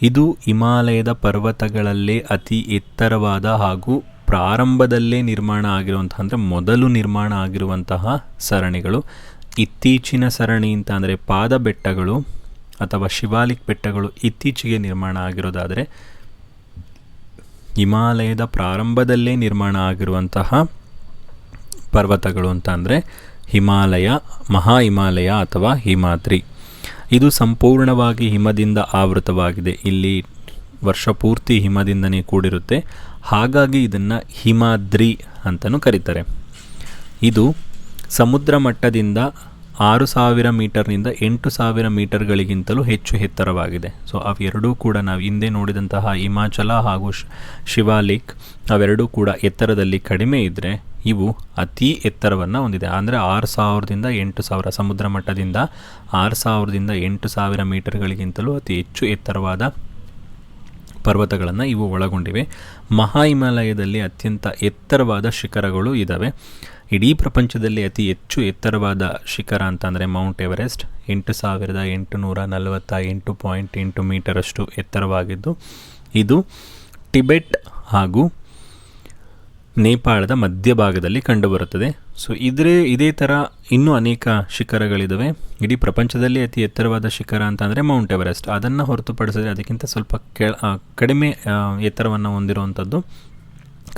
ಇದು ಹಿಮಾಲಯದ ಪರ್ವತಗಳಲ್ಲೇ ಅತಿ ಎತ್ತರವಾದ ಹಾಗೂ ಪ್ರಾರಂಭದಲ್ಲೇ ನಿರ್ಮಾಣ ಆಗಿರುವಂತಹ, ಅಂದರೆ ಮೊದಲು ನಿರ್ಮಾಣ ಆಗಿರುವಂತಹ ಸರಣಿಗಳು. ಇತ್ತೀಚಿನ ಸರಣಿ ಅಂತ ಅಂದರೆ ಪಾದ ಬೆಟ್ಟಗಳು ಅಥವಾ ಶಿವಾಲಿಕ್ ಬೆಟ್ಟಗಳು ಇತ್ತೀಚೆಗೆ ನಿರ್ಮಾಣ ಆಗಿರೋದಾದರೆ, ಹಿಮಾಲಯದ ಪ್ರಾರಂಭದಲ್ಲೇ ನಿರ್ಮಾಣ ಆಗಿರುವಂತಹ ಪರ್ವತಗಳು ಅಂತ ಅಂದರೆ ಹಿಮಾಲಯ, ಮಹಾ ಹಿಮಾಲಯ ಅಥವಾ ಹಿಮಾದ್ರಿ. ಇದು ಸಂಪೂರ್ಣವಾಗಿ ಹಿಮದಿಂದ ಆವೃತವಾಗಿದೆ. ಇಲ್ಲಿ ವರ್ಷ ಪೂರ್ತಿ ಹಿಮದಿಂದನೇ ಕೂಡಿರುತ್ತೆ. ಹಾಗಾಗಿ ಇದನ್ನು ಹಿಮಾದ್ರಿ ಅಂತಲೂ ಕರೀತಾರೆ. ಇದು ಸಮುದ್ರ ಮಟ್ಟದಿಂದ 6,000 ಮೀಟರ್ನಿಂದ 8,000 ಮೀಟರ್ಗಳಿಗಿಂತಲೂ ಹೆಚ್ಚು ಎತ್ತರವಾಗಿದೆ. ಸೊ ಅವೆರಡೂ ಕೂಡ ನಾವು ಹಿಂದೆ ನೋಡಿದಂತಹ ಹಿಮಾಚಲ ಹಾಗೂ ಶಿವಾಲಿಕ್ ಅವೆರಡೂ ಕೂಡ ಎತ್ತರದಲ್ಲಿ ಕಡಿಮೆ ಇದ್ದರೆ, ಇವು ಅತಿ ಎತ್ತರವನ್ನು ಹೊಂದಿದೆ. ಅಂದರೆ 6,000ದಿಂದ 8,000 ಸಮುದ್ರ ಮಟ್ಟದಿಂದ 6,000ದಿಂದ 8,000 ಮೀಟರ್ಗಳಿಗಿಂತಲೂ ಅತಿ ಹೆಚ್ಚು ಎತ್ತರವಾದ ಪರ್ವತಗಳನ್ನು ಇವು ಒಳಗೊಂಡಿವೆ. ಮಹಾ ಹಿಮಾಲಯದಲ್ಲಿ ಅತ್ಯಂತ ಎತ್ತರವಾದ ಶಿಖರಗಳು ಇದ್ದಾವೆ. ಇಡೀ ಪ್ರಪಂಚದಲ್ಲಿ ಅತಿ ಹೆಚ್ಚು ಎತ್ತರವಾದ ಶಿಖರ ಅಂತಂದರೆ ಮೌಂಟ್ ಎವರೆಸ್ಟ್ 8,848.8 ಮೀಟರಷ್ಟು ಎತ್ತರವಾಗಿದ್ದು, ಇದು ಟಿಬೆಟ್ ಹಾಗೂ ನೇಪಾಳದ ಮಧ್ಯಭಾಗದಲ್ಲಿ ಕಂಡುಬರುತ್ತದೆ. ಸೊ ಇದೇ ಥರ ಇನ್ನೂ ಅನೇಕ ಶಿಖರಗಳಿದ್ದಾವೆ. ಇಡೀ ಪ್ರಪಂಚದಲ್ಲಿ ಅತಿ ಎತ್ತರವಾದ ಶಿಖರ ಅಂತಂದರೆ ಮೌಂಟ್ ಎವರೆಸ್ಟ್. ಅದನ್ನು ಹೊರತುಪಡಿಸಿದರೆ ಅದಕ್ಕಿಂತ ಸ್ವಲ್ಪ ಕಡಿಮೆ ಎತ್ತರವನ್ನು ಹೊಂದಿರುವಂಥದ್ದು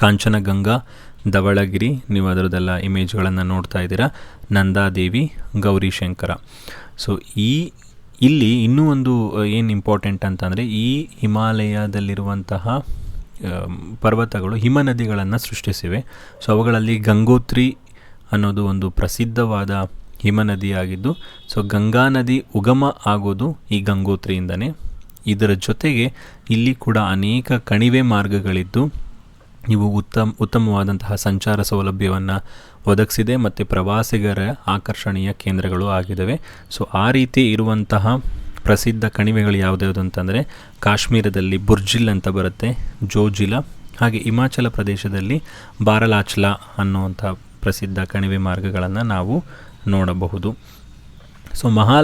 ಕಾಂಚನಗಂಗಾ, ಧವಳಗಿರಿ. ನೀವು ಅದರದ್ದೆಲ್ಲ ಇಮೇಜ್ಗಳನ್ನು ನೋಡ್ತಾ ಇದ್ದೀರಾ. ನಂದಾದೇವಿ, ಗೌರಿಶಂಕರ. ಸೊ ಇಲ್ಲಿ ಇನ್ನೂ ಒಂದು ಏನು ಇಂಪಾರ್ಟೆಂಟ್ ಅಂತಂದರೆ, ಈ ಹಿಮಾಲಯದಲ್ಲಿರುವಂತಹ ಪರ್ವತಗಳು ಹಿಮನದಿಗಳನ್ನು ಸೃಷ್ಟಿಸಿವೆ. ಸೊ ಅವುಗಳಲ್ಲಿ ಗಂಗೋತ್ರಿ ಅನ್ನೋದು ಒಂದು ಪ್ರಸಿದ್ಧವಾದ ಹಿಮನದಿಯಾಗಿದ್ದು, ಸೊ ಗಂಗಾ ನದಿ ಉಗಮ ಆಗೋದು ಈ ಗಂಗೋತ್ರಿಯಿಂದನೇ. ಇದರ ಜೊತೆಗೆ ಇಲ್ಲಿ ಕೂಡ ಅನೇಕ ಕಣಿವೆ ಮಾರ್ಗಗಳಿದ್ದು, ಇವು ಉತ್ತಮವಾದಂತಹ ಸಂಚಾರ ಸೌಲಭ್ಯವನ್ನು ಒದಗಿಸಿದೆ ಮತ್ತು ಪ್ರವಾಸಿಗರ ಆಕರ್ಷಣೀಯ ಕೇಂದ್ರಗಳು ಆಗಿದ್ದಾವೆ. ಸೊ ಆ ರೀತಿ ಇರುವಂತಹ ಪ್ರಸಿದ್ಧ ಕಣಿವೆಗಳು ಯಾವುದ್ಯಾವುದು ಅಂತಂದರೆ, ಕಾಶ್ಮೀರದಲ್ಲಿ ಬುರ್ಜಿಲ್ ಅಂತ ಬರುತ್ತೆ, ಜೋಜಿಲಾ. ಹಾಗೆ ಹಿಮಾಚಲ ಪ್ರದೇಶದಲ್ಲಿ ಬಾರಲಾಚ್ಲಾ ಅನ್ನುವಂಥ ಪ್ರಸಿದ್ಧ ಕಣಿವೆ ಮಾರ್ಗಗಳನ್ನು ನಾವು ನೋಡಬಹುದು. ಸೊ ಮಹಾ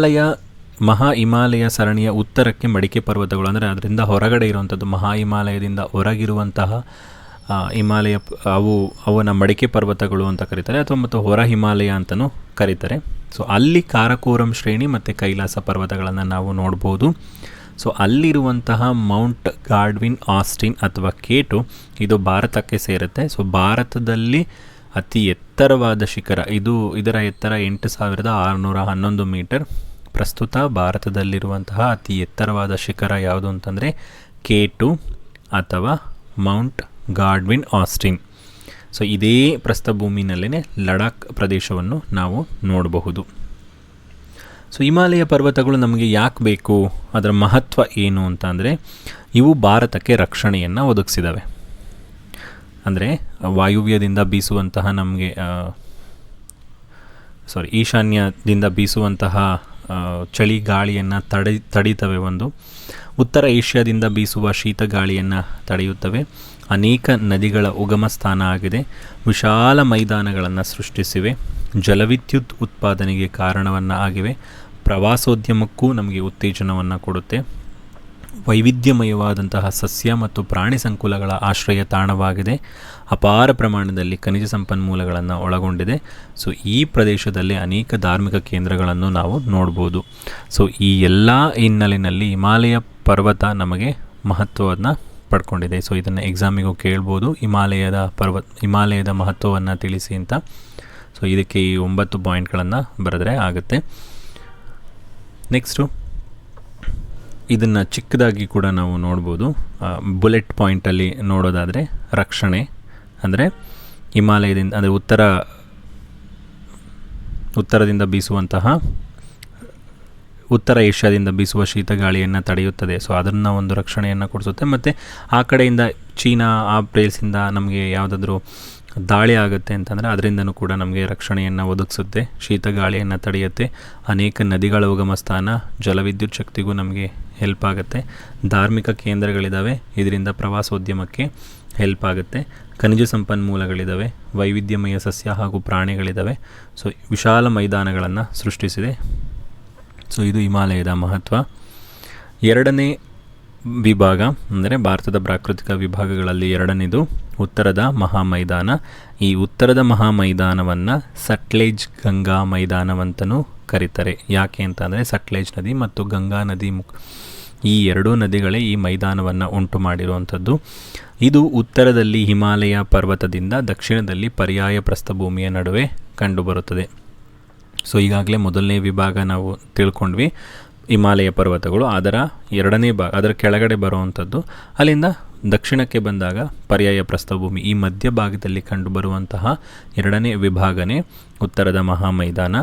ಹಿಮಾಲಯ ಸರಣಿಯ ಉತ್ತರಕ್ಕೆ ಮಡಿಕೆ ಪರ್ವತಗಳು, ಅಂದರೆ ಅದರಿಂದ ಹೊರಗಡೆ ಇರುವಂಥದ್ದು, ಮಹಾ ಹಿಮಾಲಯದಿಂದ ಹೊರಗಿರುವಂತಹ ಹಿಮಾಲಯ ಅವನ ಮಡಿಕೆ ಪರ್ವತಗಳು ಅಂತ ಕರೀತಾರೆ, ಅಥವಾ ಮತ್ತು ಹೊರ ಹಿಮಾಲಯ ಅಂತಲೂ ಕರೀತಾರೆ. ಸೊ ಅಲ್ಲಿ ಕಾರಕೋರಂ ಶ್ರೇಣಿ ಮತ್ತು ಕೈಲಾಸ ಪರ್ವತಗಳನ್ನು ನಾವು ನೋಡ್ಬೋದು. ಸೊ ಅಲ್ಲಿರುವಂತಹ ಮೌಂಟ್ ಗಾಡ್ವಿನ್ ಆಸ್ಟಿನ್ ಅಥವಾ K2 ಇದು ಭಾರತಕ್ಕೆ ಸೇರುತ್ತೆ. ಸೊ ಭಾರತದಲ್ಲಿ ಅತಿ ಎತ್ತರವಾದ ಶಿಖರ ಇದರ ಎತ್ತರ 8,611 ಮೀಟರ್. ಪ್ರಸ್ತುತ ಭಾರತದಲ್ಲಿರುವಂತಹ ಅತಿ ಎತ್ತರವಾದ ಶಿಖರ ಯಾವುದು ಅಂತಂದರೆ K2 ಅಥವಾ ಮೌಂಟ್ ಗಾಡ್ವಿನ್ ಆಸ್ಟಿನ್. ಸೊ ಇದೇ ಪ್ರಸ್ಥಭೂಮಿನಲ್ಲೇ ಲಡಾಖ್ ಪ್ರದೇಶವನ್ನು ನಾವು ನೋಡಬಹುದು. ಸೊ ಹಿಮಾಲಯ ಪರ್ವತಗಳು ನಮಗೆ ಯಾಕೆ ಬೇಕು, ಅದರ ಮಹತ್ವ ಏನು ಅಂತ ಅಂದರೆ, ಇವು ಭಾರತಕ್ಕೆ ರಕ್ಷಣೆಯನ್ನು ಒದಗಿಸಿದ್ದಾವೆ. ಅಂದರೆ ವಾಯುವ್ಯದಿಂದ ಬೀಸುವಂತಹ ಈಶಾನ್ಯದಿಂದ ಬೀಸುವಂತಹ ಚಳಿ ಗಾಳಿಯನ್ನು ತಡೀತವೆ. ಉತ್ತರ ಏಷ್ಯಾದಿಂದ ಬೀಸುವ ಶೀತ ಗಾಳಿಯನ್ನು ತಡೆಯುತ್ತವೆ. ಅನೇಕ ನದಿಗಳ ಉಗಮ ಸ್ಥಾನ ಆಗಿದೆ. ವಿಶಾಲ ಮೈದಾನಗಳನ್ನು ಸೃಷ್ಟಿಸಿವೆ. ಜಲವಿದ್ಯುತ್ ಉತ್ಪಾದನೆಗೆ ಕಾರಣವನ್ನು ಆಗಿವೆ. ಪ್ರವಾಸೋದ್ಯಮಕ್ಕೂ ನಮಗೆ ಉತ್ತೇಜನವನ್ನು ಕೊಡುತ್ತೆ. ವೈವಿಧ್ಯಮಯವಾದಂತಹ ಸಸ್ಯ ಮತ್ತು ಪ್ರಾಣಿ ಸಂಕುಲಗಳ ಆಶ್ರಯ ತಾಣವಾಗಿದೆ. ಅಪಾರ ಪ್ರಮಾಣದಲ್ಲಿ ಖನಿಜ ಸಂಪನ್ಮೂಲಗಳನ್ನು ಒಳಗೊಂಡಿದೆ. ಸೊ ಈ ಪ್ರದೇಶದಲ್ಲಿ ಅನೇಕ ಧಾರ್ಮಿಕ ಕೇಂದ್ರಗಳನ್ನು ನಾವು ನೋಡ್ಬೋದು. ಸೊ ಈ ಎಲ್ಲ ಹಿನ್ನೆಲೆಯಲ್ಲಿ ಹಿಮಾಲಯ ಪರ್ವತ ನಮಗೆ ಮಹತ್ವವನ್ನು ಪಡ್ಕೊಂಡಿದೆ. ಸೊ ಇದನ್ನು ಎಕ್ಸಾಮಿಗೂ ಕೇಳ್ಬೋದು, ಹಿಮಾಲಯದ ಮಹತ್ವವನ್ನು ತಿಳಿಸಿ ಅಂತ. ಸೊ ಇದಕ್ಕೆ ಈ 9 ಪಾಯಿಂಟ್ಗಳನ್ನು ಬರೆದ್ರೆ ಆಗುತ್ತೆ. ನೆಕ್ಸ್ಟು ಇದನ್ನು ಚಿಕ್ಕದಾಗಿ ಕೂಡ ನಾವು ನೋಡ್ಬೋದು. ಬುಲೆಟ್ ಪಾಯಿಂಟಲ್ಲಿ ನೋಡೋದಾದರೆ ರಕ್ಷಣೆ ಅಂದರೆ ಹಿಮಾಲಯದಿಂದ ಅಂದರೆ ಉತ್ತರದಿಂದ ಬೀಸುವಂತಹ ಉತ್ತರ ಏಷ್ಯಾದಿಂದ ಬೀಸುವ ಶೀತ ಗಾಳಿಯನ್ನು ತಡೆಯುತ್ತದೆ. ಸೊ ಅದನ್ನು ಒಂದು ರಕ್ಷಣೆಯನ್ನು ಕೊಡಿಸುತ್ತೆ. ಮತ್ತು ಆ ಕಡೆಯಿಂದ ಚೀನಾ ಆ ಪ್ಲೇಸಿಂದ ನಮಗೆ ಯಾವುದಾದ್ರೂ ದಾಳಿ ಆಗುತ್ತೆ ಅಂತಂದರೆ ಅದರಿಂದನೂ ಕೂಡ ನಮಗೆ ರಕ್ಷಣೆಯನ್ನು ಒದಗಿಸುತ್ತೆ. ಶೀತ ಗಾಳಿಯನ್ನು ತಡೆಯುತ್ತೆ. ಅನೇಕ ನದಿಗಳ ಉಗಮ ಸ್ಥಾನ, ಜಲವಿದ್ಯುತ್ ಶಕ್ತಿಗೂ ನಮಗೆ ಹೆಲ್ಪ್ ಆಗುತ್ತೆ. ಧಾರ್ಮಿಕ ಕೇಂದ್ರಗಳಿದ್ದಾವೆ, ಇದರಿಂದ ಪ್ರವಾಸೋದ್ಯಮಕ್ಕೆ ಹೆಲ್ಪ್ ಆಗುತ್ತೆ. ಖನಿಜ ಸಂಪನ್ಮೂಲಗಳಿದ್ದಾವೆ, ವೈವಿಧ್ಯಮಯ ಸಸ್ಯ ಹಾಗೂ ಪ್ರಾಣಿಗಳಿದ್ದಾವೆ. ಸೊ ವಿಶಾಲ ಮೈದಾನಗಳನ್ನು ಸೃಷ್ಟಿಸಿದೆ. ಸೊ ಇದು ಹಿಮಾಲಯದ ಮಹತ್ವ. ಎರಡನೇ ವಿಭಾಗ ಅಂದರೆ ಭಾರತದ ಪ್ರಾಕೃತಿಕ ವಿಭಾಗಗಳಲ್ಲಿ ಎರಡನೇದು ಉತ್ತರದ ಮಹಾಮೈದಾನ. ಈ ಉತ್ತರದ ಮಹಾಮೈದಾನವನ್ನು ಸಟ್ಲೇಜ್ ಗಂಗಾ ಮೈದಾನವಂತನೂ ಕರೀತಾರೆ. ಯಾಕೆ ಅಂತಂದರೆ ಸಟ್ಲೇಜ್ ನದಿ ಮತ್ತು ಗಂಗಾ ನದಿ ಈ ಎರಡೂ ನದಿಗಳೇ ಈ ಮೈದಾನವನ್ನು ಉಂಟು ಮಾಡಿರುವಂಥದ್ದು. ಇದು ಉತ್ತರದಲ್ಲಿ ಹಿಮಾಲಯ ಪರ್ವತದಿಂದ ದಕ್ಷಿಣದಲ್ಲಿ ಪರ್ಯಾಯ ಪ್ರಸ್ಥಭೂಮಿಯ ನಡುವೆ ಕಂಡುಬರುತ್ತದೆ. ಸೊ ಈಗಾಗಲೇ ಮೊದಲನೇ ವಿಭಾಗ ನಾವು ತಿಳ್ಕೊಂಡ್ವಿ, ಹಿಮಾಲಯ ಪರ್ವತಗಳು. ಅದರ ಕೆಳಗಡೆ ಬರುವಂಥದ್ದು. ಅಲ್ಲಿಂದ ದಕ್ಷಿಣಕ್ಕೆ ಬಂದಾಗ ಪರ್ಯಾಯ ಪ್ರಸ್ಥಭೂಮಿ. ಈ ಮಧ್ಯಭಾಗದಲ್ಲಿ ಕಂಡುಬರುವಂತಹ ಎರಡನೇ ವಿಭಾಗನೇ ಉತ್ತರದ ಮಹಾಮೈದಾನ.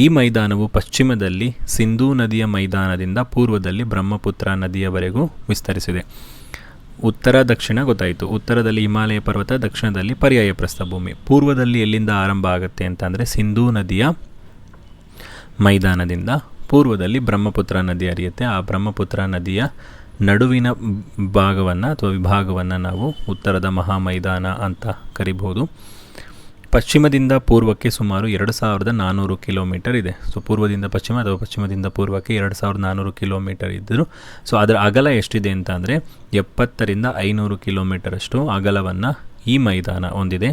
ಈ ಮೈದಾನವು ಪಶ್ಚಿಮದಲ್ಲಿ ಸಿಂಧೂ ನದಿಯ ಮೈದಾನದಿಂದ ಪೂರ್ವದಲ್ಲಿ ಬ್ರಹ್ಮಪುತ್ರ ನದಿಯವರೆಗೂ ವಿಸ್ತರಿಸಿದೆ. ಉತ್ತರ ದಕ್ಷಿಣ ಗೊತ್ತಾಯಿತು. ಉತ್ತರದಲ್ಲಿ ಹಿಮಾಲಯ ಪರ್ವತ, ದಕ್ಷಿಣದಲ್ಲಿ ಪರ್ಯಾಯ ಪ್ರಸ್ಥಭೂಮಿ. ಪೂರ್ವದಲ್ಲಿ ಎಲ್ಲಿಂದ ಆರಂಭ ಆಗುತ್ತೆ ಅಂತಂದರೆ ಸಿಂಧೂ ನದಿಯ ಮೈದಾನದಿಂದ ಪೂರ್ವದಲ್ಲಿ ಬ್ರಹ್ಮಪುತ್ರ ನದಿ ಹರಿಯುತ್ತೆ. ಆ ಬ್ರಹ್ಮಪುತ್ರ ನದಿಯ ನಡುವಿನ ಭಾಗವನ್ನು ಅಥವಾ ವಿಭಾಗವನ್ನು ನಾವು ಉತ್ತರದ ಮಹಾಮೈದಾನ ಅಂತ ಕರಿಬಹುದು. ಪಶ್ಚಿಮದಿಂದ ಪೂರ್ವಕ್ಕೆ ಸುಮಾರು 2400 ಕಿಲೋಮೀಟರ್ ಇದೆ. ಸೊ ಪೂರ್ವದಿಂದ ಪಶ್ಚಿಮ ಅಥವಾ ಪಶ್ಚಿಮದಿಂದ ಪೂರ್ವಕ್ಕೆ 2400 ಕಿಲೋಮೀಟರ್ ಇದ್ದರು. ಸೊ ಅದರ ಅಗಲ ಎಷ್ಟಿದೆ ಅಂತ ಅಂದರೆ 70ರಿಂದ 500 ಕಿಲೋಮೀಟರಷ್ಟು ಅಗಲವನ್ನು ಈ ಮೈದಾನ ಹೊಂದಿದೆ.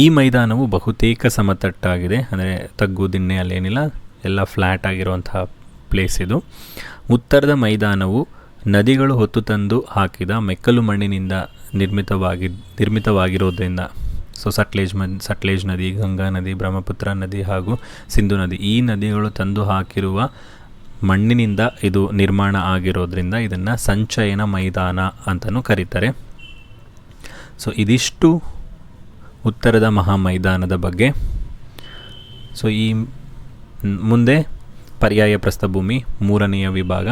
ಈ ಮೈದಾನವು ಬಹುತೇಕ ಸಮತಟ್ಟಾಗಿದೆ, ಅಂದರೆ ತಗ್ಗು ದಿಣ್ಣೆ ಅಲ್ಲೇನಿಲ್ಲ, ಎಲ್ಲ ಫ್ಲ್ಯಾಟ್ ಆಗಿರುವಂತಹ ಪ್ಲೇಸ್ ಇದು. ಉತ್ತರದ ಮೈದಾನವು ನದಿಗಳು ಹೊತ್ತು ತಂದು ಹಾಕಿದ ಮೆಕ್ಕಲು ಮಣ್ಣಿನಿಂದ ನಿರ್ಮಿತವಾಗಿರೋದ್ರಿಂದ ಸೊ ಸಟ್ಲೇಜ್ ನದಿ, ಗಂಗಾ ನದಿ, ಬ್ರಹ್ಮಪುತ್ರ ನದಿ ಹಾಗೂ ಸಿಂಧು ನದಿ, ಈ ನದಿಗಳು ತಂದು ಹಾಕಿರುವ ಮಣ್ಣಿನಿಂದ ಇದು ನಿರ್ಮಾಣ ಆಗಿರೋದ್ರಿಂದ ಇದನ್ನು ಸಂಚಯನ ಮೈದಾನ ಅಂತಲೂ ಕರೀತಾರೆ. ಸೊ ಇದಿಷ್ಟು ಉತ್ತರದ ಮಹಾಮೈದಾನದ ಬಗ್ಗೆ. ಸೊ ಈ ಮುಂದೆ ಪರ್ಯಾಯ ಪ್ರಸ್ಥಭೂಮಿ ಮೂರನೆಯ ವಿಭಾಗ.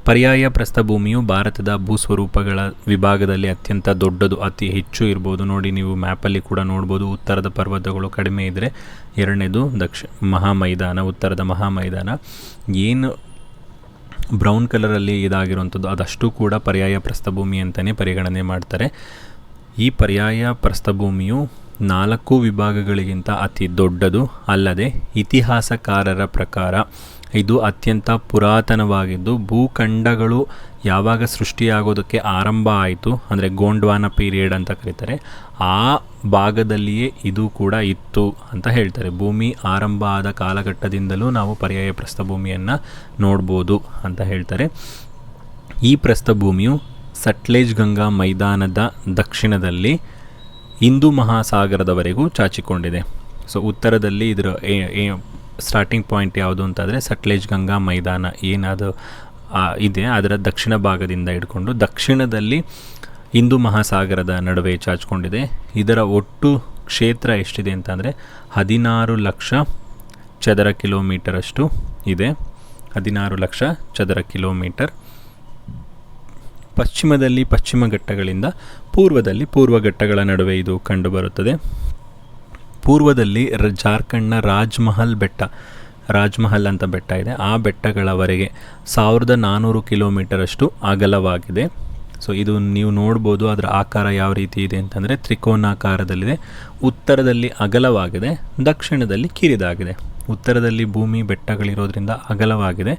ಪರ್ಯಾಯ ಪ್ರಸ್ಥಭೂಮಿಯು ಭಾರತದ ಭೂಸ್ವರೂಪಗಳ ವಿಭಾಗದಲ್ಲಿ ಅತ್ಯಂತ ದೊಡ್ಡದು, ಅತಿ ಹೆಚ್ಚು ಇರ್ಬೋದು. ನೋಡಿ, ನೀವು ಮ್ಯಾಪಲ್ಲಿ ಕೂಡ ನೋಡ್ಬೋದು. ಉತ್ತರದ ಪರ್ವತಗಳು ಕಡಿಮೆ ಇದ್ದರೆ ಎರಡನೇದು ಮಹಾಮೈದಾನ, ಉತ್ತರದ ಮಹಾಮೈದಾನ. ಏನು ಬ್ರೌನ್ ಕಲರಲ್ಲಿ ಇದಾಗಿರುವಂಥದ್ದು ಅದಷ್ಟು ಕೂಡ ಪರ್ಯಾಯ ಪ್ರಸ್ಥಭೂಮಿ ಅಂತಲೇ ಪರಿಗಣನೆ ಮಾಡ್ತಾರೆ. ಈ ಪರ್ಯಾಯ ಪ್ರಸ್ಥಭೂಮಿಯು 4 ವಿಭಾಗಗಳಿಗಿಂತ ಅತಿ ದೊಡ್ಡದು. ಅಲ್ಲದೆ ಇತಿಹಾಸಕಾರರ ಪ್ರಕಾರ ಇದು ಅತ್ಯಂತ ಪುರಾತನವಾಗಿದ್ದು ಭೂಖಂಡಗಳು ಯಾವಾಗ ಸೃಷ್ಟಿಯಾಗೋದಕ್ಕೆ ಆರಂಭ ಆಯಿತು ಅಂದರೆ ಗೋಂಡ್ವಾನ ಪೀರಿಯಡ್ ಅಂತ ಕರೀತಾರೆ, ಆ ಭಾಗದಲ್ಲಿಯೇ ಇದು ಕೂಡ ಇತ್ತು ಅಂತ ಹೇಳ್ತಾರೆ. ಭೂಮಿ ಆರಂಭ ಆದ ಕಾಲಘಟ್ಟದಿಂದಲೂ ನಾವು ಪರ್ಯಾಯ ಪ್ರಸ್ಥಭೂಮಿಯನ್ನು ನೋಡ್ಬೋದು ಅಂತ ಹೇಳ್ತಾರೆ. ಈ ಪ್ರಸ್ಥಭೂಮಿಯು ಸಟ್ಲೇಜ್ ಗಂಗಾ ಮೈದಾನದ ದಕ್ಷಿಣದಲ್ಲಿ ಹಿಂದೂ ಮಹಾಸಾಗರದವರೆಗೂ ಚಾಚಿಕೊಂಡಿದೆ. ಸೊ ಉತ್ತರದಲ್ಲಿ ಇದರ ಸ್ಟಾರ್ಟಿಂಗ್ ಪಾಯಿಂಟ್ ಯಾವುದು ಅಂತಾದರೆ ಸಟ್ಲೇಜ್ ಗಂಗಾ ಮೈದಾನ ಏನದು ಇದೆ ಅದರ ದಕ್ಷಿಣ ಭಾಗದಿಂದ ಹಿಡ್ಕೊಂಡು ದಕ್ಷಿಣದಲ್ಲಿ ಹಿಂದೂ ಮಹಾಸಾಗರದ ನಡುವೆ ಚಾಚಿಕೊಂಡಿದೆ. ಇದರ ಒಟ್ಟು ಕ್ಷೇತ್ರ ಎಷ್ಟಿದೆ ಅಂತಂದರೆ 16 ಲಕ್ಷ ಚದರ ಕಿಲೋಮೀಟರಷ್ಟು ಇದೆ. 16 ಲಕ್ಷ ಚದರ ಕಿಲೋಮೀಟರ್. ಪಶ್ಚಿಮದಲ್ಲಿ ಪಶ್ಚಿಮ ಘಟ್ಟಗಳಿಂದ ಪೂರ್ವದಲ್ಲಿ ಪೂರ್ವ ಘಟ್ಟಗಳ ನಡುವೆ ಇದು ಕಂಡುಬರುತ್ತದೆ. ಪೂರ್ವದಲ್ಲಿ ಜಾರ್ಖಂಡ್ನ ರಾಜ್ಮಹಲ್ ಅಂತ ಬೆಟ್ಟ ಇದೆ. ಆ ಬೆಟ್ಟಗಳವರೆಗೆ 1400 ಕಿಲೋಮೀಟರಷ್ಟು ಅಗಲವಾಗಿದೆ. ಸೊ ಇದು ನೀವು ನೋಡ್ಬೋದು. ಅದರ ಆಕಾರ ಯಾವ ರೀತಿ ಇದೆ ಅಂತಂದರೆ ತ್ರಿಕೋನಾಕಾರದಲ್ಲಿದೆ. ಉತ್ತರದಲ್ಲಿ ಅಗಲವಾಗಿದೆ, ದಕ್ಷಿಣದಲ್ಲಿ ಕಿರಿದಾಗಿದೆ. ಉತ್ತರದಲ್ಲಿ ಭೂಮಿ ಬೆಟ್ಟಗಳಿರೋದ್ರಿಂದ ಅಗಲವಾಗಿದೆ,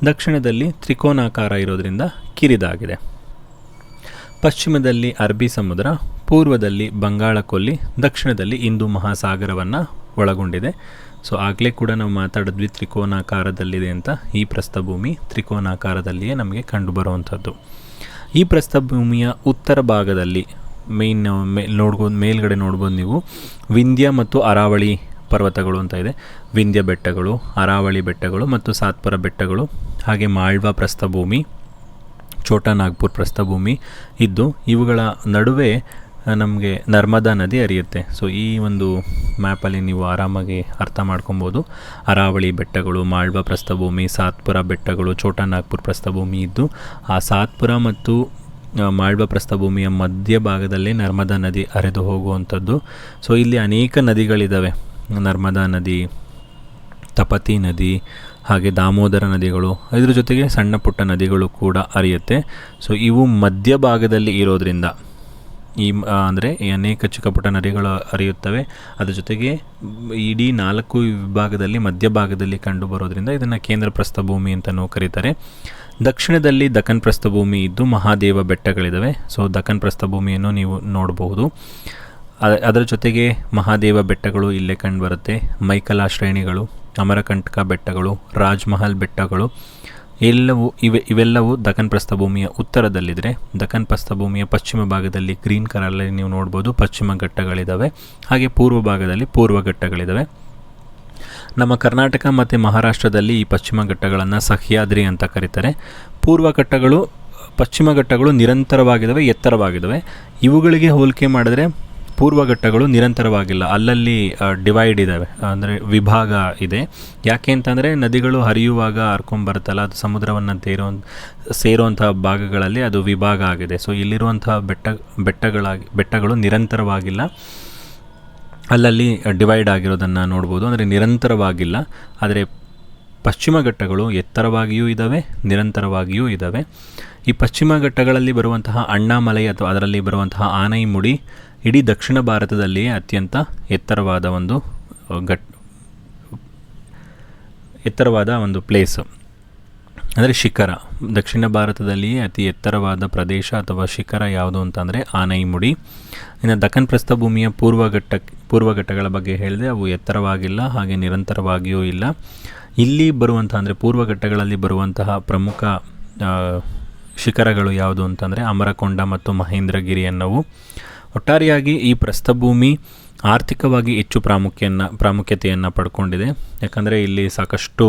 ದಕ್ಷಿಣದಲ್ಲಿ ತ್ರಿಕೋನಾಕಾರ ಇರೋದ್ರಿಂದ ಕಿರಿದಾಗಿದೆ. ಪಶ್ಚಿಮದಲ್ಲಿ ಅರಬ್ಬಿ ಸಮುದ್ರ, ಪೂರ್ವದಲ್ಲಿ ಬಂಗಾಳ ಕೊಲ್ಲಿ, ದಕ್ಷಿಣದಲ್ಲಿ ಹಿಂದೂ ಮಹಾಸಾಗರವನ್ನು ಒಳಗೊಂಡಿದೆ. ಸೊ ಆಗಲೇ ಕೂಡ ನಾವು ಮಾತಾಡಿದ್ವಿ ತ್ರಿಕೋನಾಕಾರದಲ್ಲಿದೆ ಅಂತ. ಈ ಪ್ರಸ್ಥಭೂಮಿ ತ್ರಿಕೋನಾಕಾರದಲ್ಲಿಯೇ ನಮಗೆ ಕಂಡುಬರುವಂಥದ್ದು. ಈ ಪ್ರಸ್ಥಭೂಮಿಯ ಉತ್ತರ ಭಾಗದಲ್ಲಿ ಮೇಲ್ಗಡೆ ನೋಡ್ಬೋದು ನೀವು ವಿಂಧ್ಯ ಮತ್ತು ಅರಾವಳಿ ಪರ್ವತಗಳು ಅಂತ ಇದೆ. ವಿಂಧ್ಯ ಬೆಟ್ಟಗಳು, ಅರಾವಳಿ ಬೆಟ್ಟಗಳು ಮತ್ತು ಸಾತ್ಪುರ ಬೆಟ್ಟಗಳು, ಹಾಗೆ ಮಾಳ್ವಾ ಪ್ರಸ್ಥಭೂಮಿ, ಛೋಟಾ ನಾಗ್ಪುರ್ ಪ್ರಸ್ಥಭೂಮಿ ಇದ್ದು ಇವುಗಳ ನಡುವೆ ನಮಗೆ ನರ್ಮದಾ ನದಿ ಹರಿಯುತ್ತೆ. ಸೊ ಈ ಒಂದು ಮ್ಯಾಪಲ್ಲಿ ನೀವು ಆರಾಮಾಗಿ ಅರ್ಥ ಮಾಡ್ಕೊಬೋದು. ಅರಾವಳಿ ಬೆಟ್ಟಗಳು, ಮಾಳ್ವಾ ಪ್ರಸ್ಥಭೂಮಿ, ಸಾತ್ಪುರ ಬೆಟ್ಟಗಳು, ಛೋಟಾ ನಾಗ್ಪುರ್ ಪ್ರಸ್ಥಭೂಮಿ ಇದ್ದು ಆ ಸಾತ್ಪುರ ಮತ್ತು ಮಾಳ್ವಾ ಪ್ರಸ್ಥಭೂಮಿಯ ಮಧ್ಯಭಾಗದಲ್ಲಿ ನರ್ಮದಾ ನದಿ ಹರಿದು ಹೋಗುವಂಥದ್ದು. ಸೊ ಇಲ್ಲಿ ಅನೇಕ ನದಿಗಳಿದ್ದಾವೆ. ನರ್ಮದಾ ನದಿ, ತಪತಿ ನದಿ, ಹಾಗೆ ದಾಮೋದರ ನದಿಗಳು, ಇದ್ರ ಜೊತೆಗೆ ಸಣ್ಣ ಪುಟ್ಟ ನದಿಗಳು ಕೂಡ ಹರಿಯುತ್ತೆ. ಸೊ ಇವು ಮಧ್ಯಭಾಗದಲ್ಲಿ ಇರೋದ್ರಿಂದ ಅಂದರೆ ಅನೇಕ ಚಿಕ್ಕ ಪುಟ್ಟ ನದಿಗಳು ಹರಿಯುತ್ತವೆ. ಅದ್ರ ಜೊತೆಗೆ ಇಡೀ 4 ವಿಭಾಗದಲ್ಲಿ ಮಧ್ಯಭಾಗದಲ್ಲಿ ಕಂಡು ಬರೋದ್ರಿಂದ ಇದನ್ನು ಕೇಂದ್ರ ಪ್ರಸ್ಥಭೂಮಿ ಅಂತಲೂ ಕರೀತಾರೆ. ದಕ್ಷಿಣದಲ್ಲಿ ದಕ್ಕನ್ ಪ್ರಸ್ಥಭೂಮಿ ಇದ್ದು ಮಹಾದೇವ ಬೆಟ್ಟಗಳಿದ್ದಾವೆ. ಸೊ ದಕ್ಕನ್ ಪ್ರಸ್ಥಭೂಮಿಯನ್ನು ನೀವು ನೋಡಬಹುದು. ಅದರ ಜೊತೆಗೆ ಮಹಾದೇವ ಬೆಟ್ಟಗಳು ಇಲ್ಲೇ ಕಂಡುಬರುತ್ತೆ. ಮೈಕಲಾ ಶ್ರೇಣಿಗಳು, ಅಮರಕಂಟಕ ಬೆಟ್ಟಗಳು, ರಾಜ್ಮಹಲ್ ಬೆಟ್ಟಗಳು ಇವೆಲ್ಲವೂ ದಕ್ಕನ್ ಪ್ರಸ್ಥಭೂಮಿಯ ಉತ್ತರದಲ್ಲಿದ್ದರೆ, ದಕ್ಕನ್ ಪ್ರಸ್ಥಭೂಮಿಯ ಪಶ್ಚಿಮ ಭಾಗದಲ್ಲಿ ಗ್ರೀನ್ ಕಲರಲ್ಲಿ ನೀವು ನೋಡ್ಬೋದು ಪಶ್ಚಿಮ ಘಟ್ಟಗಳಿದ್ದಾವೆ. ಹಾಗೆ ಪೂರ್ವ ಭಾಗದಲ್ಲಿ ಪೂರ್ವ ಘಟ್ಟಗಳಿದ್ದಾವೆ. ನಮ್ಮ ಕರ್ನಾಟಕ ಮತ್ತು ಮಹಾರಾಷ್ಟ್ರದಲ್ಲಿ ಈ ಪಶ್ಚಿಮ ಘಟ್ಟಗಳನ್ನು ಸಹ್ಯಾದ್ರಿ ಅಂತ ಕರೀತಾರೆ. ಪೂರ್ವ ಘಟ್ಟಗಳು, ಪಶ್ಚಿಮ ಘಟ್ಟಗಳು ನಿರಂತರವಾಗಿದ್ದಾವೆ, ಎತ್ತರವಾಗಿದ್ದಾವೆ. ಇವುಗಳಿಗೆ ಹೋಲಿಕೆ ಮಾಡಿದ್ರೆ ಪೂರ್ವ ಘಟ್ಟಗಳು ನಿರಂತರವಾಗಿಲ್ಲ, ಅಲ್ಲಲ್ಲಿ ಡಿವೈಡ್ ಇದ್ದಾವೆ, ಅಂದರೆ ವಿಭಾಗ ಇದೆ. ಯಾಕೆ ಅಂತಂದರೆ ನದಿಗಳು ಹರಿಯುವಾಗ ಹರ್ಕೊಂಬರುತ್ತಲ್ಲ, ಅದು ಸಮುದ್ರವನ್ನು ಸೇರುವಂತಹ ಭಾಗಗಳಲ್ಲಿ ಅದು ವಿಭಾಗ ಆಗಿದೆ. ಸೊ ಇಲ್ಲಿರುವಂತಹ ಬೆಟ್ಟಗಳು ನಿರಂತರವಾಗಿಲ್ಲ, ಅಲ್ಲಲ್ಲಿ ಡಿವೈಡ್ ಆಗಿರೋದನ್ನು ನೋಡ್ಬೋದು. ಅಂದರೆ ನಿರಂತರವಾಗಿಲ್ಲ. ಆದರೆ ಪಶ್ಚಿಮ ಘಟ್ಟಗಳು ಎತ್ತರವಾಗಿಯೂ ಇದ್ದಾವೆ, ನಿರಂತರವಾಗಿಯೂ ಇದ್ದಾವೆ. ಈ ಪಶ್ಚಿಮ ಘಟ್ಟಗಳಲ್ಲಿ ಬರುವಂತಹ ಅಣ್ಣಾಮಲೈ ಅಥವಾ ಅದರಲ್ಲಿ ಬರುವಂತಹ ಆನೈಮುಡಿ ಇಡೀ ದಕ್ಷಿಣ ಭಾರತದಲ್ಲಿಯೇ ಅತ್ಯಂತ ಎತ್ತರವಾದ ಒಂದು ಪ್ಲೇಸು, ಅಂದರೆ ಶಿಖರ. ದಕ್ಷಿಣ ಭಾರತದಲ್ಲಿಯೇ ಅತಿ ಎತ್ತರವಾದ ಪ್ರದೇಶ ಅಥವಾ ಶಿಖರ ಯಾವುದು ಅಂತಂದರೆ ಆನೈಮುಡಿ. ಇನ್ನು ದಕ್ಕನ್ ಪ್ರಸ್ಥಭೂಮಿಯ ಪೂರ್ವಘಟ್ಟಗಳ ಬಗ್ಗೆ ಹೇಳಿದೆ, ಅವು ಎತ್ತರವಾಗಿಲ್ಲ, ಹಾಗೆ ನಿರಂತರವಾಗಿಯೂ ಇಲ್ಲ. ಇಲ್ಲಿ ಬರುವಂತಹ ಅಂದರೆ ಪೂರ್ವಘಟ್ಟಗಳಲ್ಲಿ ಬರುವಂತಹ ಪ್ರಮುಖ ಶಿಖರಗಳು ಯಾವುದು ಅಂತಂದರೆ ಅಮರಕೊಂಡ ಮತ್ತು ಮಹೇಂದ್ರಗಿರಿ ಅನ್ನೋವು. ಒಟ್ಟಾರೆಯಾಗಿ ಈ ಪ್ರಸ್ಥಭೂಮಿ ಆರ್ಥಿಕವಾಗಿ ಹೆಚ್ಚು ಪ್ರಾಮುಖ್ಯತೆಯನ್ನು ಪಡ್ಕೊಂಡಿದೆ. ಯಾಕಂದರೆ ಇಲ್ಲಿ ಸಾಕಷ್ಟು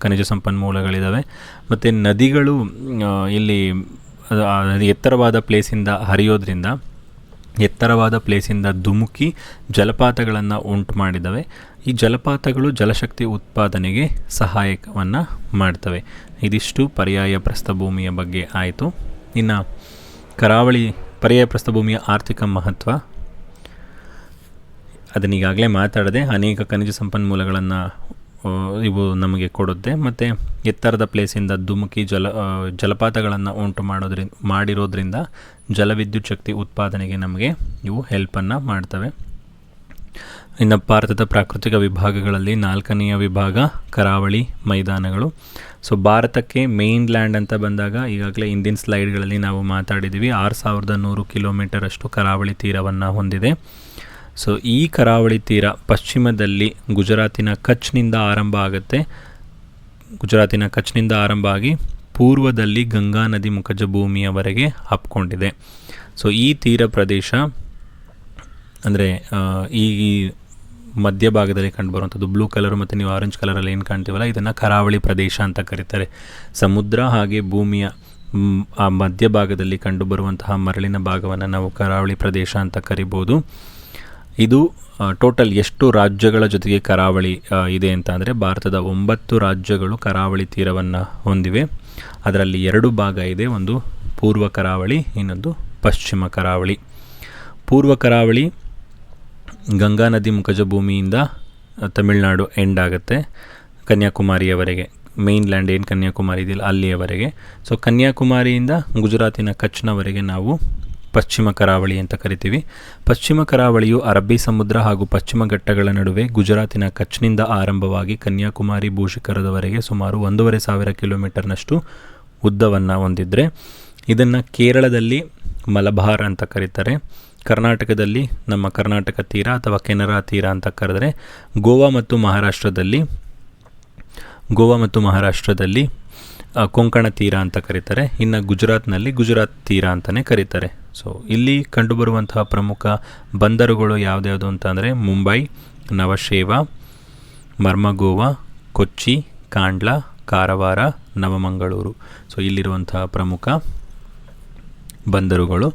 ಖನಿಜ ಸಂಪನ್ಮೂಲಗಳಿದ್ದಾವೆ ಮತ್ತು ನದಿಗಳು ಇಲ್ಲಿ ಎತ್ತರವಾದ ಪ್ಲೇಸಿಂದ ಹರಿಯೋದ್ರಿಂದ, ಎತ್ತರವಾದ ಪ್ಲೇಸಿಂದ ಧುಮುಕಿ ಜಲಪಾತಗಳನ್ನು ಉಂಟು ಮಾಡಿದ್ದಾವೆ. ಈ ಜಲಪಾತಗಳು ಜಲಶಕ್ತಿ ಉತ್ಪಾದನೆಗೆ ಸಹಾಯಕವನ್ನು ಮಾಡ್ತವೆ. ಇದಿಷ್ಟು ಪರ್ಯಾಯ ಪ್ರಸ್ಥಭೂಮಿಯ ಬಗ್ಗೆ ಆಯಿತು. ಇನ್ನು ಕರಾವಳಿ ಪರ್ಯಾಯ ಪ್ರಸ್ಥಭೂಮಿಯ ಆರ್ಥಿಕ ಮಹತ್ವ ಅದನ್ನೀಗಾಗಲೇ ಮಾತಾಡದೆ. ಅನೇಕ ಖನಿಜ ಸಂಪನ್ಮೂಲಗಳನ್ನು ಇವು ನಮಗೆ ಕೊಡುತ್ತೆ ಮತ್ತು ಎತ್ತರದ ಪ್ಲೇಸಿಂದ ಧುಮುಕಿ ಜಲಪಾತಗಳನ್ನು ಉಂಟು ಮಾಡಿರೋದ್ರಿಂದ ಜಲವಿದ್ಯುತ್ ಶಕ್ತಿ ಉತ್ಪಾದನೆಗೆ ನಮಗೆ ಇವು ಹೆಲ್ಪನ್ನು ಮಾಡ್ತವೆ. ಇನ್ನು ಭಾರತದ ಪ್ರಾಕೃತಿಕ ವಿಭಾಗಗಳಲ್ಲಿ 4ನೆಯ ವಿಭಾಗ ಕರಾವಳಿ ಮೈದಾನಗಳು. ಸೊ ಭಾರತಕ್ಕೆ ಮೇನ್ ಲ್ಯಾಂಡ್ ಅಂತ ಬಂದಾಗ ಈಗಾಗಲೇ ಹಿಂದಿನ ಸ್ಲೈಡ್ಗಳಲ್ಲಿ ನಾವು ಮಾತಾಡಿದ್ದೀವಿ. 6100 ಕಿಲೋಮೀಟರ್ ಅಷ್ಟು ಕರಾವಳಿ ತೀರವನ್ನು ಹೊಂದಿದೆ. ಸೊ ಈ ಕರಾವಳಿ ತೀರ ಪಶ್ಚಿಮದಲ್ಲಿ ಗುಜರಾತಿನ ಕಚ್ನಿಂದ ಆರಂಭ ಆಗುತ್ತೆ. ಗುಜರಾತಿನ ಕಚ್ನಿಂದ ಆರಂಭ ಆಗಿ ಪೂರ್ವದಲ್ಲಿ ಗಂಗಾ ನದಿ ಮುಖಜ ಭೂಮಿಯವರೆಗೆ ಹಬ್ಕೊಂಡಿದೆ. ಸೊ ಈ ತೀರ ಪ್ರದೇಶ ಅಂದರೆ ಈ ಮಧ್ಯಭಾಗದಲ್ಲಿ ಕಂಡುಬರುವಂಥದ್ದು ಬ್ಲೂ ಕಲರು ಮತ್ತು ನೀವು ಆರೆಂಜ್ ಕಲರಲ್ಲಿ ಏನು ಕಾಣ್ತೀವಲ್ಲ, ಇದನ್ನು ಕರಾವಳಿ ಪ್ರದೇಶ ಅಂತ ಕರೀತಾರೆ. ಸಮುದ್ರ ಹಾಗೆ ಭೂಮಿಯ ಆ ಮಧ್ಯಭಾಗದಲ್ಲಿ ಕಂಡುಬರುವಂತಹ ಮರಳಿನ ಭಾಗವನ್ನು ನಾವು ಕರಾವಳಿ ಪ್ರದೇಶ ಅಂತ ಕರಿಬೋದು. ಇದು ಟೋಟಲ್ ಎಷ್ಟು ರಾಜ್ಯಗಳ ಜೊತೆಗೆ ಕರಾವಳಿ ಇದೆ ಅಂತ ಅಂದರೆ ಭಾರತದ 9 ರಾಜ್ಯಗಳು ಕರಾವಳಿ ತೀರವನ್ನು ಹೊಂದಿವೆ. ಅದರಲ್ಲಿ 2 ಭಾಗ ಇದೆ, ಒಂದು ಪೂರ್ವ ಕರಾವಳಿ, ಇನ್ನೊಂದು ಪಶ್ಚಿಮ ಕರಾವಳಿ. ಪೂರ್ವ ಕರಾವಳಿ ಗಂಗಾ ನದಿ ಮುಖಜ ಭೂಮಿಯಿಂದ ತಮಿಳುನಾಡು ಎಂಡ್ ಆಗುತ್ತೆ ಕನ್ಯಾಕುಮಾರಿಯವರೆಗೆ. ಮೇನ್ ಲ್ಯಾಂಡ್ ಏನು ಕನ್ಯಾಕುಮಾರಿ ಇದೆಯಲ್ಲ ಅಲ್ಲಿಯವರೆಗೆ. ಸೊ ಕನ್ಯಾಕುಮಾರಿಯಿಂದ ಗುಜರಾತಿನ ಕಚ್ನವರೆಗೆ ನಾವು ಪಶ್ಚಿಮ ಕರಾವಳಿ ಅಂತ ಕರಿತೀವಿ. ಪಶ್ಚಿಮ ಕರಾವಳಿಯು ಅರಬ್ಬಿ ಸಮುದ್ರ ಹಾಗೂ ಪಶ್ಚಿಮ ಘಟ್ಟಗಳ ನಡುವೆ ಗುಜರಾತಿನ ಕಚ್ನಿಂದ ಆರಂಭವಾಗಿ ಕನ್ಯಾಕುಮಾರಿ ಭೂಶಿಖರದವರೆಗೆ ಸುಮಾರು 1,500 ಕಿಲೋಮೀಟರ್ನಷ್ಟು ಉದ್ದವನ್ನು ಹೊಂದಿದ್ರೆ ಇದನ್ನು ಕೇರಳದಲ್ಲಿ ಮಲಬಾರ್ ಅಂತ ಕರೀತಾರೆ. ಕರ್ನಾಟಕದಲ್ಲಿ ನಮ್ಮ ಕರ್ನಾಟಕ ತೀರ ಅಥವಾ ಕೆನರಾ ತೀರ ಅಂತ ಕರೆದರೆ ಗೋವಾ ಮತ್ತು ಮಹಾರಾಷ್ಟ್ರದಲ್ಲಿ ಕೊಂಕಣ ತೀರ ಅಂತ ಕರೀತಾರೆ. ಇನ್ನು ಗುಜರಾತ್ನಲ್ಲಿ ಗುಜರಾತ್ ತೀರ ಅಂತಲೇ ಕರೀತಾರೆ. ಸೊ ಇಲ್ಲಿ ಕಂಡುಬರುವಂತಹ ಪ್ರಮುಖ ಬಂದರುಗಳು ಯಾವುದ್ಯಾವುದು ಅಂತಂದರೆ ಮುಂಬೈ, ನವಶೇವಾ, ಮರ್ಮಗೋವಾ, ಕೊಚ್ಚಿ, ಕಾಂಡ್ಲಾ, ಕಾರವಾರ, ನವಮಂಗಳೂರು. ಸೊ ಇಲ್ಲಿರುವಂತಹ ಪ್ರಮುಖ ಬಂದರುಗಳು.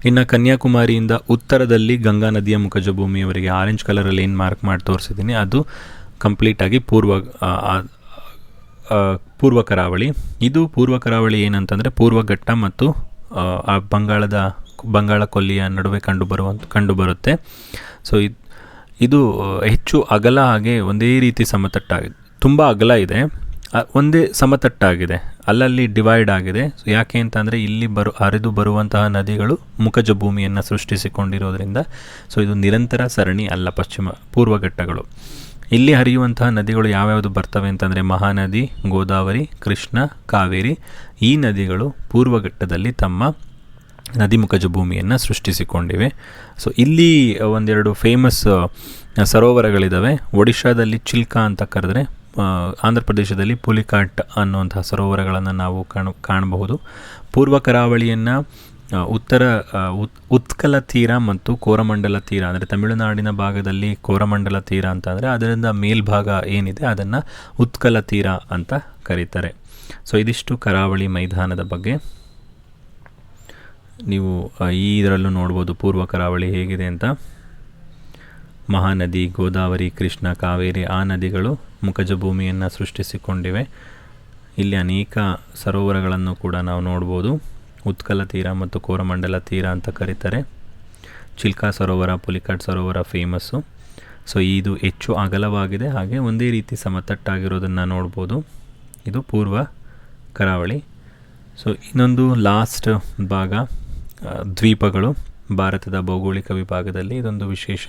ಇನ್ನು ಕನ್ಯಾಕುಮಾರಿಯಿಂದ ಉತ್ತರದಲ್ಲಿ ಗಂಗಾ ನದಿಯ ಮುಖಜ ಭೂಮಿಯವರೆಗೆ ಆರೆಂಜ್ ಕಲರಲ್ಲಿ ಏನು ಮಾರ್ಕ್ ಮಾಡಿ ತೋರಿಸಿದ್ದೀನಿ ಅದು ಕಂಪ್ಲೀಟಾಗಿ ಪೂರ್ವ ಕರಾವಳಿ. ಇದು ಪೂರ್ವ ಕರಾವಳಿ ಏನಂತಂದರೆ ಪೂರ್ವ ಘಟ್ಟ ಮತ್ತು ಆ ಬಂಗಾಳ ಕೊಲ್ಲಿಯ ನಡುವೆ ಕಂಡುಬರುತ್ತೆ. ಸೊ ಇದು ಹೆಚ್ಚು ಅಗಲ ಹಾಗೆ ಒಂದೇ ರೀತಿ ಸಮತಟ್ಟಾಗಿದೆ. ತುಂಬ ಅಗಲ ಇದೆ, ಒಂದೇ ಸಮತಟ್ಟಾಗಿದೆ, ಅಲ್ಲಲ್ಲಿ ಡಿವೈಡ್ ಆಗಿದೆ. ಸೊ ಯಾಕೆ ಅಂತಂದರೆ ಇಲ್ಲಿ ಹರಿದು ಬರುವಂತಹ ನದಿಗಳು ಮುಖಜ ಭೂಮಿಯನ್ನು ಸೃಷ್ಟಿಸಿಕೊಂಡಿರೋದ್ರಿಂದ. ಸೊ ಇದು ನಿರಂತರ ಸರಣಿ ಅಲ್ಲ. ಪೂರ್ವ ಘಟ್ಟಗಳು ಇಲ್ಲಿ ಹರಿಯುವಂತಹ ನದಿಗಳು ಯಾವ್ಯಾವುದು ಬರ್ತವೆ ಅಂತಂದರೆ ಮಹಾನದಿ, ಗೋದಾವರಿ, ಕೃಷ್ಣ, ಕಾವೇರಿ. ಈ ನದಿಗಳು ಪೂರ್ವ ಘಟ್ಟದಲ್ಲಿ ತಮ್ಮ ನದಿ ಮುಖಜ ಭೂಮಿಯನ್ನು ಸೃಷ್ಟಿಸಿಕೊಂಡಿವೆ. ಸೊ ಇಲ್ಲಿ ಒಂದೆರಡು ಫೇಮಸ್ ಸರೋವರಗಳಿದ್ದಾವೆ. ಒಡಿಶಾದಲ್ಲಿ ಚಿಲ್ಕಾ ಅಂತ ಕರೆದ್ರೆ, ಆಂಧ್ರ ಪ್ರದೇಶದಲ್ಲಿ ಪುಲಿಕಾಟ್ ಅನ್ನುವಂತಹ ಸರೋವರಗಳನ್ನು ನಾವು ಕಾಣಬಹುದು. ಪೂರ್ವ ಕರಾವಳಿಯನ್ನು ಉತ್ಕಲ ತೀರ ಮತ್ತು ಕೋರಮಂಡಲ ತೀರ ಅಂದರೆ ತಮಿಳುನಾಡಿನ ಭಾಗದಲ್ಲಿ ಕೋರಮಂಡಲ ತೀರ ಅಂತಂದರೆ ಅದರಿಂದ ಮೇಲ್ಭಾಗ ಏನಿದೆ ಅದನ್ನು ಉತ್ಕಲ ತೀರ ಅಂತ ಕರೀತಾರೆ. ಸೊ ಇದಿಷ್ಟು ಕರಾವಳಿ ಮೈದಾನದ ಬಗ್ಗೆ. ನೀವು ಇದರಲ್ಲೂ ನೋಡ್ಬೋದು ಪೂರ್ವ ಕರಾವಳಿ ಹೇಗಿದೆ ಅಂತ. ಮಹಾನದಿ, ಗೋದಾವರಿ, ಕೃಷ್ಣ, ಕಾವೇರಿ ಆ ನದಿಗಳು ಮುಖಜ ಭೂಮಿಯನ್ನು ಸೃಷ್ಟಿಸಿಕೊಂಡಿವೆ. ಇಲ್ಲಿ ಅನೇಕ ಸರೋವರಗಳನ್ನು ಕೂಡ ನಾವು ನೋಡ್ಬೋದು. ಉತ್ಕಲ ತೀರ ಮತ್ತು ಕೋರಮಂಡಲ ತೀರ ಅಂತ ಕರೀತಾರೆ. ಚಿಲ್ಕಾ ಸರೋವರ, ಪುಲಿಕಾಟ್ ಸರೋವರ ಫೇಮಸ್ಸು. ಸೊ ಇದು ಹೆಚ್ಚು ಅಗಲವಾಗಿದೆ, ಹಾಗೆ ಒಂದೇ ರೀತಿ ಸಮತಟ್ಟಾಗಿರೋದನ್ನು ನೋಡ್ಬೋದು. ಇದು ಪೂರ್ವ ಕರಾವಳಿ. ಸೊ ಇನ್ನೊಂದು ಲಾಸ್ಟ್ ಭಾಗ ದ್ವೀಪಗಳು. ಭಾರತದ ಭೌಗೋಳಿಕ ವಿಭಾಗದಲ್ಲಿ ಇದೊಂದು ವಿಶೇಷ.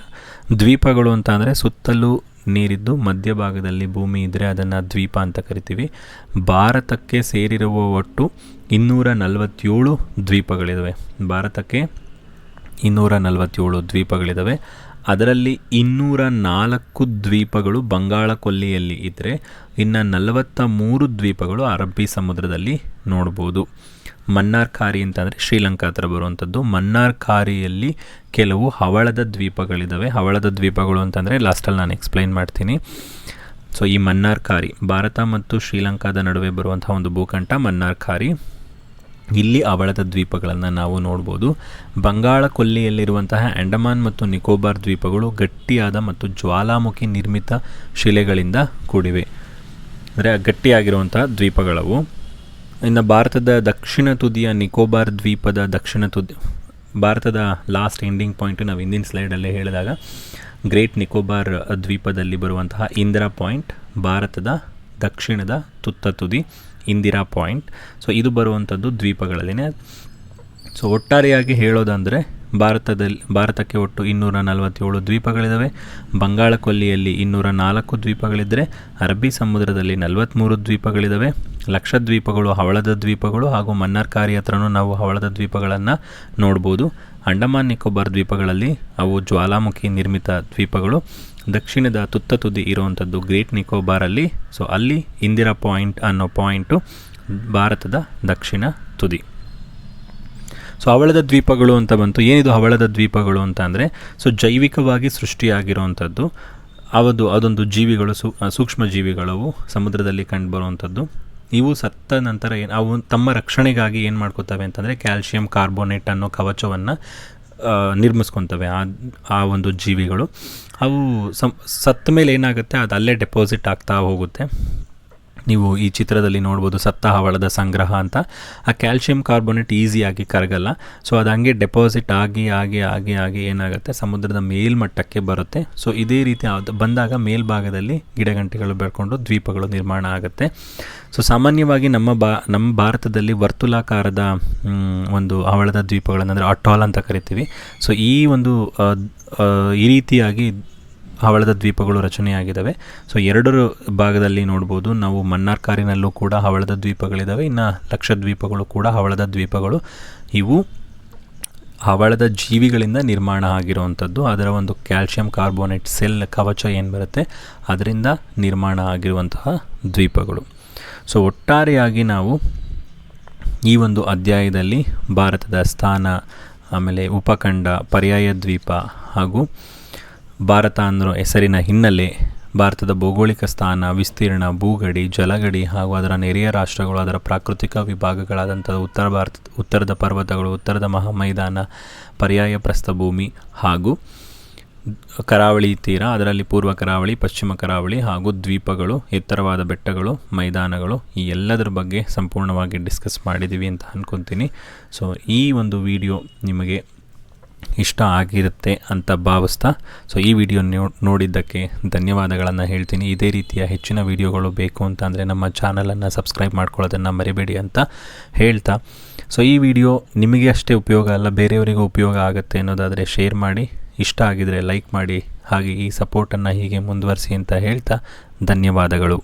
ದ್ವೀಪಗಳು ಅಂತ ಅಂದರೆ ಸುತ್ತಲೂ ನೀರಿದ್ದು ಮಧ್ಯಭಾಗದಲ್ಲಿ ಭೂಮಿ ಇದ್ದರೆ ಅದನ್ನು ದ್ವೀಪ ಅಂತ ಕರಿತೀವಿ. ಭಾರತಕ್ಕೆ ಸೇರಿರುವ ಒಟ್ಟು 247 ದ್ವೀಪಗಳಿದ್ದಾವೆ. ಭಾರತಕ್ಕೆ 247 ದ್ವೀಪಗಳಿದ್ದಾವೆ. ಅದರಲ್ಲಿ 204 ದ್ವೀಪಗಳು ಬಂಗಾಳ ಕೊಲ್ಲಿಯಲ್ಲಿ ಇದ್ದರೆ ಇನ್ನು 43 ದ್ವೀಪಗಳು ಅರಬ್ಬಿ ಸಮುದ್ರದಲ್ಲಿ ನೋಡ್ಬೋದು. ಮನ್ನಾರ್ಖಾರಿ ಅಂತಂದರೆ ಶ್ರೀಲಂಕಾ ಹತ್ರ ಬರುವಂಥದ್ದು. ಮನ್ನಾರ್ಖಾರಿಯಲ್ಲಿ ಕೆಲವು ಹವಳದ ದ್ವೀಪಗಳಿದ್ದಾವೆ. ಹವಳದ ದ್ವೀಪಗಳು ಅಂತಂದರೆ ಲಾಸ್ಟಲ್ಲಿ ನಾನು ಎಕ್ಸ್ಪ್ಲೈನ್ ಮಾಡ್ತೀನಿ. ಸೊ ಈ ಮನ್ನಾರ್ಖಾರಿ ಭಾರತ ಮತ್ತು ಶ್ರೀಲಂಕಾದ ನಡುವೆ ಬರುವಂತಹ ಒಂದು ಭೂಖಂಡ ಮನ್ನಾರ್ಖಾರಿ. ಇಲ್ಲಿ ಹವಳದ ದ್ವೀಪಗಳನ್ನು ನಾವು ನೋಡ್ಬೋದು. ಬಂಗಾಳ ಕೊಲ್ಲಿಯಲ್ಲಿರುವಂತಹ ಅಂಡಮಾನ್ ಮತ್ತು ನಿಕೋಬಾರ್ ದ್ವೀಪಗಳು ಗಟ್ಟಿಯಾದ ಮತ್ತು ಜ್ವಾಲಾಮುಖಿ ನಿರ್ಮಿತ ಶಿಲೆಗಳಿಂದ ಕೂಡಿವೆ. ಅಂದರೆ ಗಟ್ಟಿಯಾಗಿರುವಂತಹ ದ್ವೀಪಗಳವು. ಇನ್ನು ಭಾರತದ ದಕ್ಷಿಣ ತುದಿಯ ನಿಕೋಬಾರ್ ದ್ವೀಪದ ದಕ್ಷಿಣ ತುದಿ, ಭಾರತದ ಲಾಸ್ಟ್ ಎಂಡಿಂಗ್ ಪಾಯಿಂಟು ನಾವು ಹಿಂದಿನ ಸ್ಲೈಡಲ್ಲೇ ಹೇಳಿದಾಗ ಗ್ರೇಟ್ ನಿಕೋಬಾರ್ ದ್ವೀಪದಲ್ಲಿ ಬರುವಂತಹ ಇಂದಿರಾ ಪಾಯಿಂಟ್ ಭಾರತದ ದಕ್ಷಿಣದ ತುತ್ತ ತುದಿ ಇಂದಿರಾ ಪಾಯಿಂಟ್. ಸೊ ಇದು ಬರುವಂಥದ್ದು ದ್ವೀಪಗಳಲ್ಲಿನೇ. ಸೊ ಒಟ್ಟಾರೆಯಾಗಿ ಹೇಳೋದಂದರೆ ಭಾರತಕ್ಕೆ ಒಟ್ಟು 247 ದ್ವೀಪಗಳಿದ್ದಾವೆ. ಬಂಗಾಳ ಕೊಲ್ಲಿಯಲ್ಲಿ 204 ದ್ವೀಪಗಳಿದ್ದರೆ ಅರಬ್ಬಿ ಸಮುದ್ರದಲ್ಲಿ 43 ದ್ವೀಪಗಳಿದ್ದಾವೆ. ಲಕ್ಷದ್ವೀಪಗಳು ಹವಳದ ದ್ವೀಪಗಳು ಹಾಗೂ ಮನ್ನಾರ್ಖಾರಿ ಹತ್ರನೂ ನಾವು ಹವಳದ ದ್ವೀಪಗಳನ್ನು ನೋಡ್ಬೋದು. ಅಂಡಮಾನ್ ನಿಕೋಬಾರ್ ದ್ವೀಪಗಳಲ್ಲಿ ಅವು ಜ್ವಾಲಾಮುಖಿ ನಿರ್ಮಿತ ದ್ವೀಪಗಳು. ದಕ್ಷಿಣದ ತುತ್ತ ತುದಿ ಇರುವಂಥದ್ದು ಗ್ರೇಟ್ ನಿಕೋಬಾರಲ್ಲಿ. ಸೊ ಅಲ್ಲಿ ಇಂದಿರಾ ಪಾಯಿಂಟ್ ಅನ್ನೋ ಪಾಯಿಂಟು ಭಾರತದ ದಕ್ಷಿಣ ತುದಿ. ಸೊ ಹವಳದ ದ್ವೀಪಗಳು ಅಂತ ಬಂತು. ಏನಿದು ಹವಳದ ದ್ವೀಪಗಳು ಅಂತ ಅಂದರೆ ಸೊ ಜೈವಿಕವಾಗಿ ಸೃಷ್ಟಿಯಾಗಿರುವಂಥದ್ದು. ಅದೊಂದು ಜೀವಿಗಳು, ಸೂಕ್ಷ್ಮ ಜೀವಿಗಳವು ಸಮುದ್ರದಲ್ಲಿ ಕಂಡುಬರುವಂಥದ್ದು. ಇವು ಸತ್ತ ನಂತರ ಅವು ತಮ್ಮ ರಕ್ಷಣೆಗಾಗಿ ಏನು ಮಾಡ್ಕೋತವೆ ಅಂತಂದರೆ ಕ್ಯಾಲ್ಶಿಯಂ ಕಾರ್ಬೋನೇಟ್ ಅನ್ನೋ ಕವಚವನ್ನು ನಿರ್ಮಿಸ್ಕೊತವೆ. ಆ ಒಂದು ಜೀವಿಗಳು ಅವು ಸತ್ತ ಮೇಲೆ ಏನಾಗುತ್ತೆ ಅದು ಅಲ್ಲೇ ಡೆಪಾಸಿಟ್ ಆಗ್ತಾ ಹೋಗುತ್ತೆ. ನೀವು ಈ ಚಿತ್ರದಲ್ಲಿ ನೋಡ್ಬೋದು ಸತ್ತ ಹವಳದ ಸಂಗ್ರಹ ಅಂತ. ಆ ಕ್ಯಾಲ್ಶಿಯಂ ಕಾರ್ಬೋನೇಟ್ ಈಸಿಯಾಗಿ ಕರಗಲ್ಲ. ಸೊ ಅದು ಹಂಗೆ ಡೆಪಾಸಿಟ್ ಆಗಿ ಆಗಿ ಆಗಿ ಆಗಿ ಏನಾಗುತ್ತೆ, ಸಮುದ್ರದ ಮೇಲ್ಮಟ್ಟಕ್ಕೆ ಬರುತ್ತೆ. ಸೊ ಇದೇ ರೀತಿ ಬಂದಾಗ ಮೇಲ್ಭಾಗದಲ್ಲಿ ಗಿಡಗಂಟೆಗಳು ಬೆಳ್ಕೊಂಡು ದ್ವೀಪಗಳು ನಿರ್ಮಾಣ ಆಗುತ್ತೆ. ಸೊ ಸಾಮಾನ್ಯವಾಗಿ ನಮ್ಮ ಭಾರತದಲ್ಲಿ ವರ್ತುಲಾಕಾರದ ಒಂದು ಹವಳದ ದ್ವೀಪಗಳನ್ನು, ಅಂದರೆ ಅಟಾಲ್ ಅಂತ ಕರಿತೀವಿ. ಸೊ ಈ ರೀತಿಯಾಗಿ ಹವಳದ ದ್ವೀಪಗಳು ರಚನೆಯಾಗಿದ್ದಾವೆ. ಸೊ 2 ಭಾಗದಲ್ಲಿ ನೋಡ್ಬೋದು ನಾವು. ಮನ್ನಾರ್ಕಾರಿನಲ್ಲೂ ಕೂಡ ಹವಳದ ದ್ವೀಪಗಳಿದ್ದಾವೆ, ಇನ್ನು ಲಕ್ಷದ್ವೀಪಗಳು ಕೂಡ ಹವಳದ ದ್ವೀಪಗಳು. ಇವು ಹವಳದ ಜೀವಿಗಳಿಂದ ನಿರ್ಮಾಣ ಆಗಿರುವಂಥದ್ದು. ಅದರ ಒಂದು ಕ್ಯಾಲ್ಶಿಯಂ ಕಾರ್ಬೋನೇಟ್ ಸೆಲ್ ಕವಚ ಏನು ಬರುತ್ತೆ, ಅದರಿಂದ ನಿರ್ಮಾಣ ಆಗಿರುವಂತಹ ದ್ವೀಪಗಳು. ಸೊ ಒಟ್ಟಾರೆಯಾಗಿ ನಾವು ಈ ಒಂದು ಅಧ್ಯಾಯದಲ್ಲಿ ಭಾರತದ ಸ್ಥಾನ, ಆಮೇಲೆ ಉಪಖಂಡ, ಪರ್ಯಾಯ ದ್ವೀಪ ಹಾಗೂ ಭಾರತ ಅನ್ನೋ ಹೆಸರಿನ ಹಿನ್ನೆಲೆ, ಭಾರತದ ಭೌಗೋಳಿಕ ಸ್ಥಾನ, ವಿಸ್ತೀರ್ಣ, ಭೂಗಡಿ, ಜಲಗಡಿ ಹಾಗೂ ಅದರ ನೆರೆಯ ರಾಷ್ಟ್ರಗಳು, ಅದರ ಪ್ರಾಕೃತಿಕ ವಿಭಾಗಗಳಾದಂಥ ಉತ್ತರದ ಪರ್ವತಗಳು, ಉತ್ತರದ ಮಹಾಮೈದಾನ, ಪರ್ಯಾಯ ಪ್ರಸ್ಥಭೂಮಿ ಹಾಗೂ ಕರಾವಳಿ ತೀರ, ಅದರಲ್ಲಿ ಪೂರ್ವ ಕರಾವಳಿ, ಪಶ್ಚಿಮ ಕರಾವಳಿ ಹಾಗೂ ದ್ವೀಪಗಳು, ಎತ್ತರವಾದ ಬೆಟ್ಟಗಳು, ಮೈದಾನಗಳು, ಈ ಎಲ್ಲದರ ಬಗ್ಗೆ ಸಂಪೂರ್ಣವಾಗಿ ಡಿಸ್ಕಸ್ ಮಾಡಿದ್ದೀವಿ ಅಂತ ಅಂದ್ಕೊತೀನಿ. ಸೊ ಈ ಒಂದು ವಿಡಿಯೋ ನಿಮಗೆ ಇಷ್ಟ ಆಗಿರುತ್ತೆ ಅಂತ ಭಾವಿಸ್ತಾ, ಸೊ ಈ ವಿಡಿಯೋ ನೋಡಿದ್ದಕ್ಕೆ ಧನ್ಯವಾದಗಳನ್ನು ಹೇಳ್ತೀನಿ. ಇದೇ ರೀತಿಯ ಹೆಚ್ಚಿನ ವಿಡಿಯೋಗಳು ಬೇಕು ಅಂತ ಅಂದರೆ ನಮ್ಮ ಚಾನಲನ್ನು ಸಬ್ಸ್ಕ್ರೈಬ್ ಮಾಡ್ಕೊಳ್ಳೋದನ್ನು ಮರಿಬೇಡಿ ಅಂತ ಹೇಳ್ತಾ, ಸೊ ಈ ವಿಡಿಯೋ ನಿಮಗೆ ಅಷ್ಟೇ ಉಪಯೋಗ ಅಲ್ಲ, ಬೇರೆಯವರಿಗೂ ಉಪಯೋಗ ಆಗುತ್ತೆ ಅನ್ನೋದಾದರೆ ಶೇರ್ ಮಾಡಿ, ಇಷ್ಟ ಆಗಿದರೆ ಲೈಕ್ ಮಾಡಿ, ಹಾಗೆ ಈ ಸಪೋರ್ಟನ್ನು ಹೀಗೆ ಮುಂದುವರಿಸಿ ಅಂತ ಹೇಳ್ತಾ ಧನ್ಯವಾದಗಳು.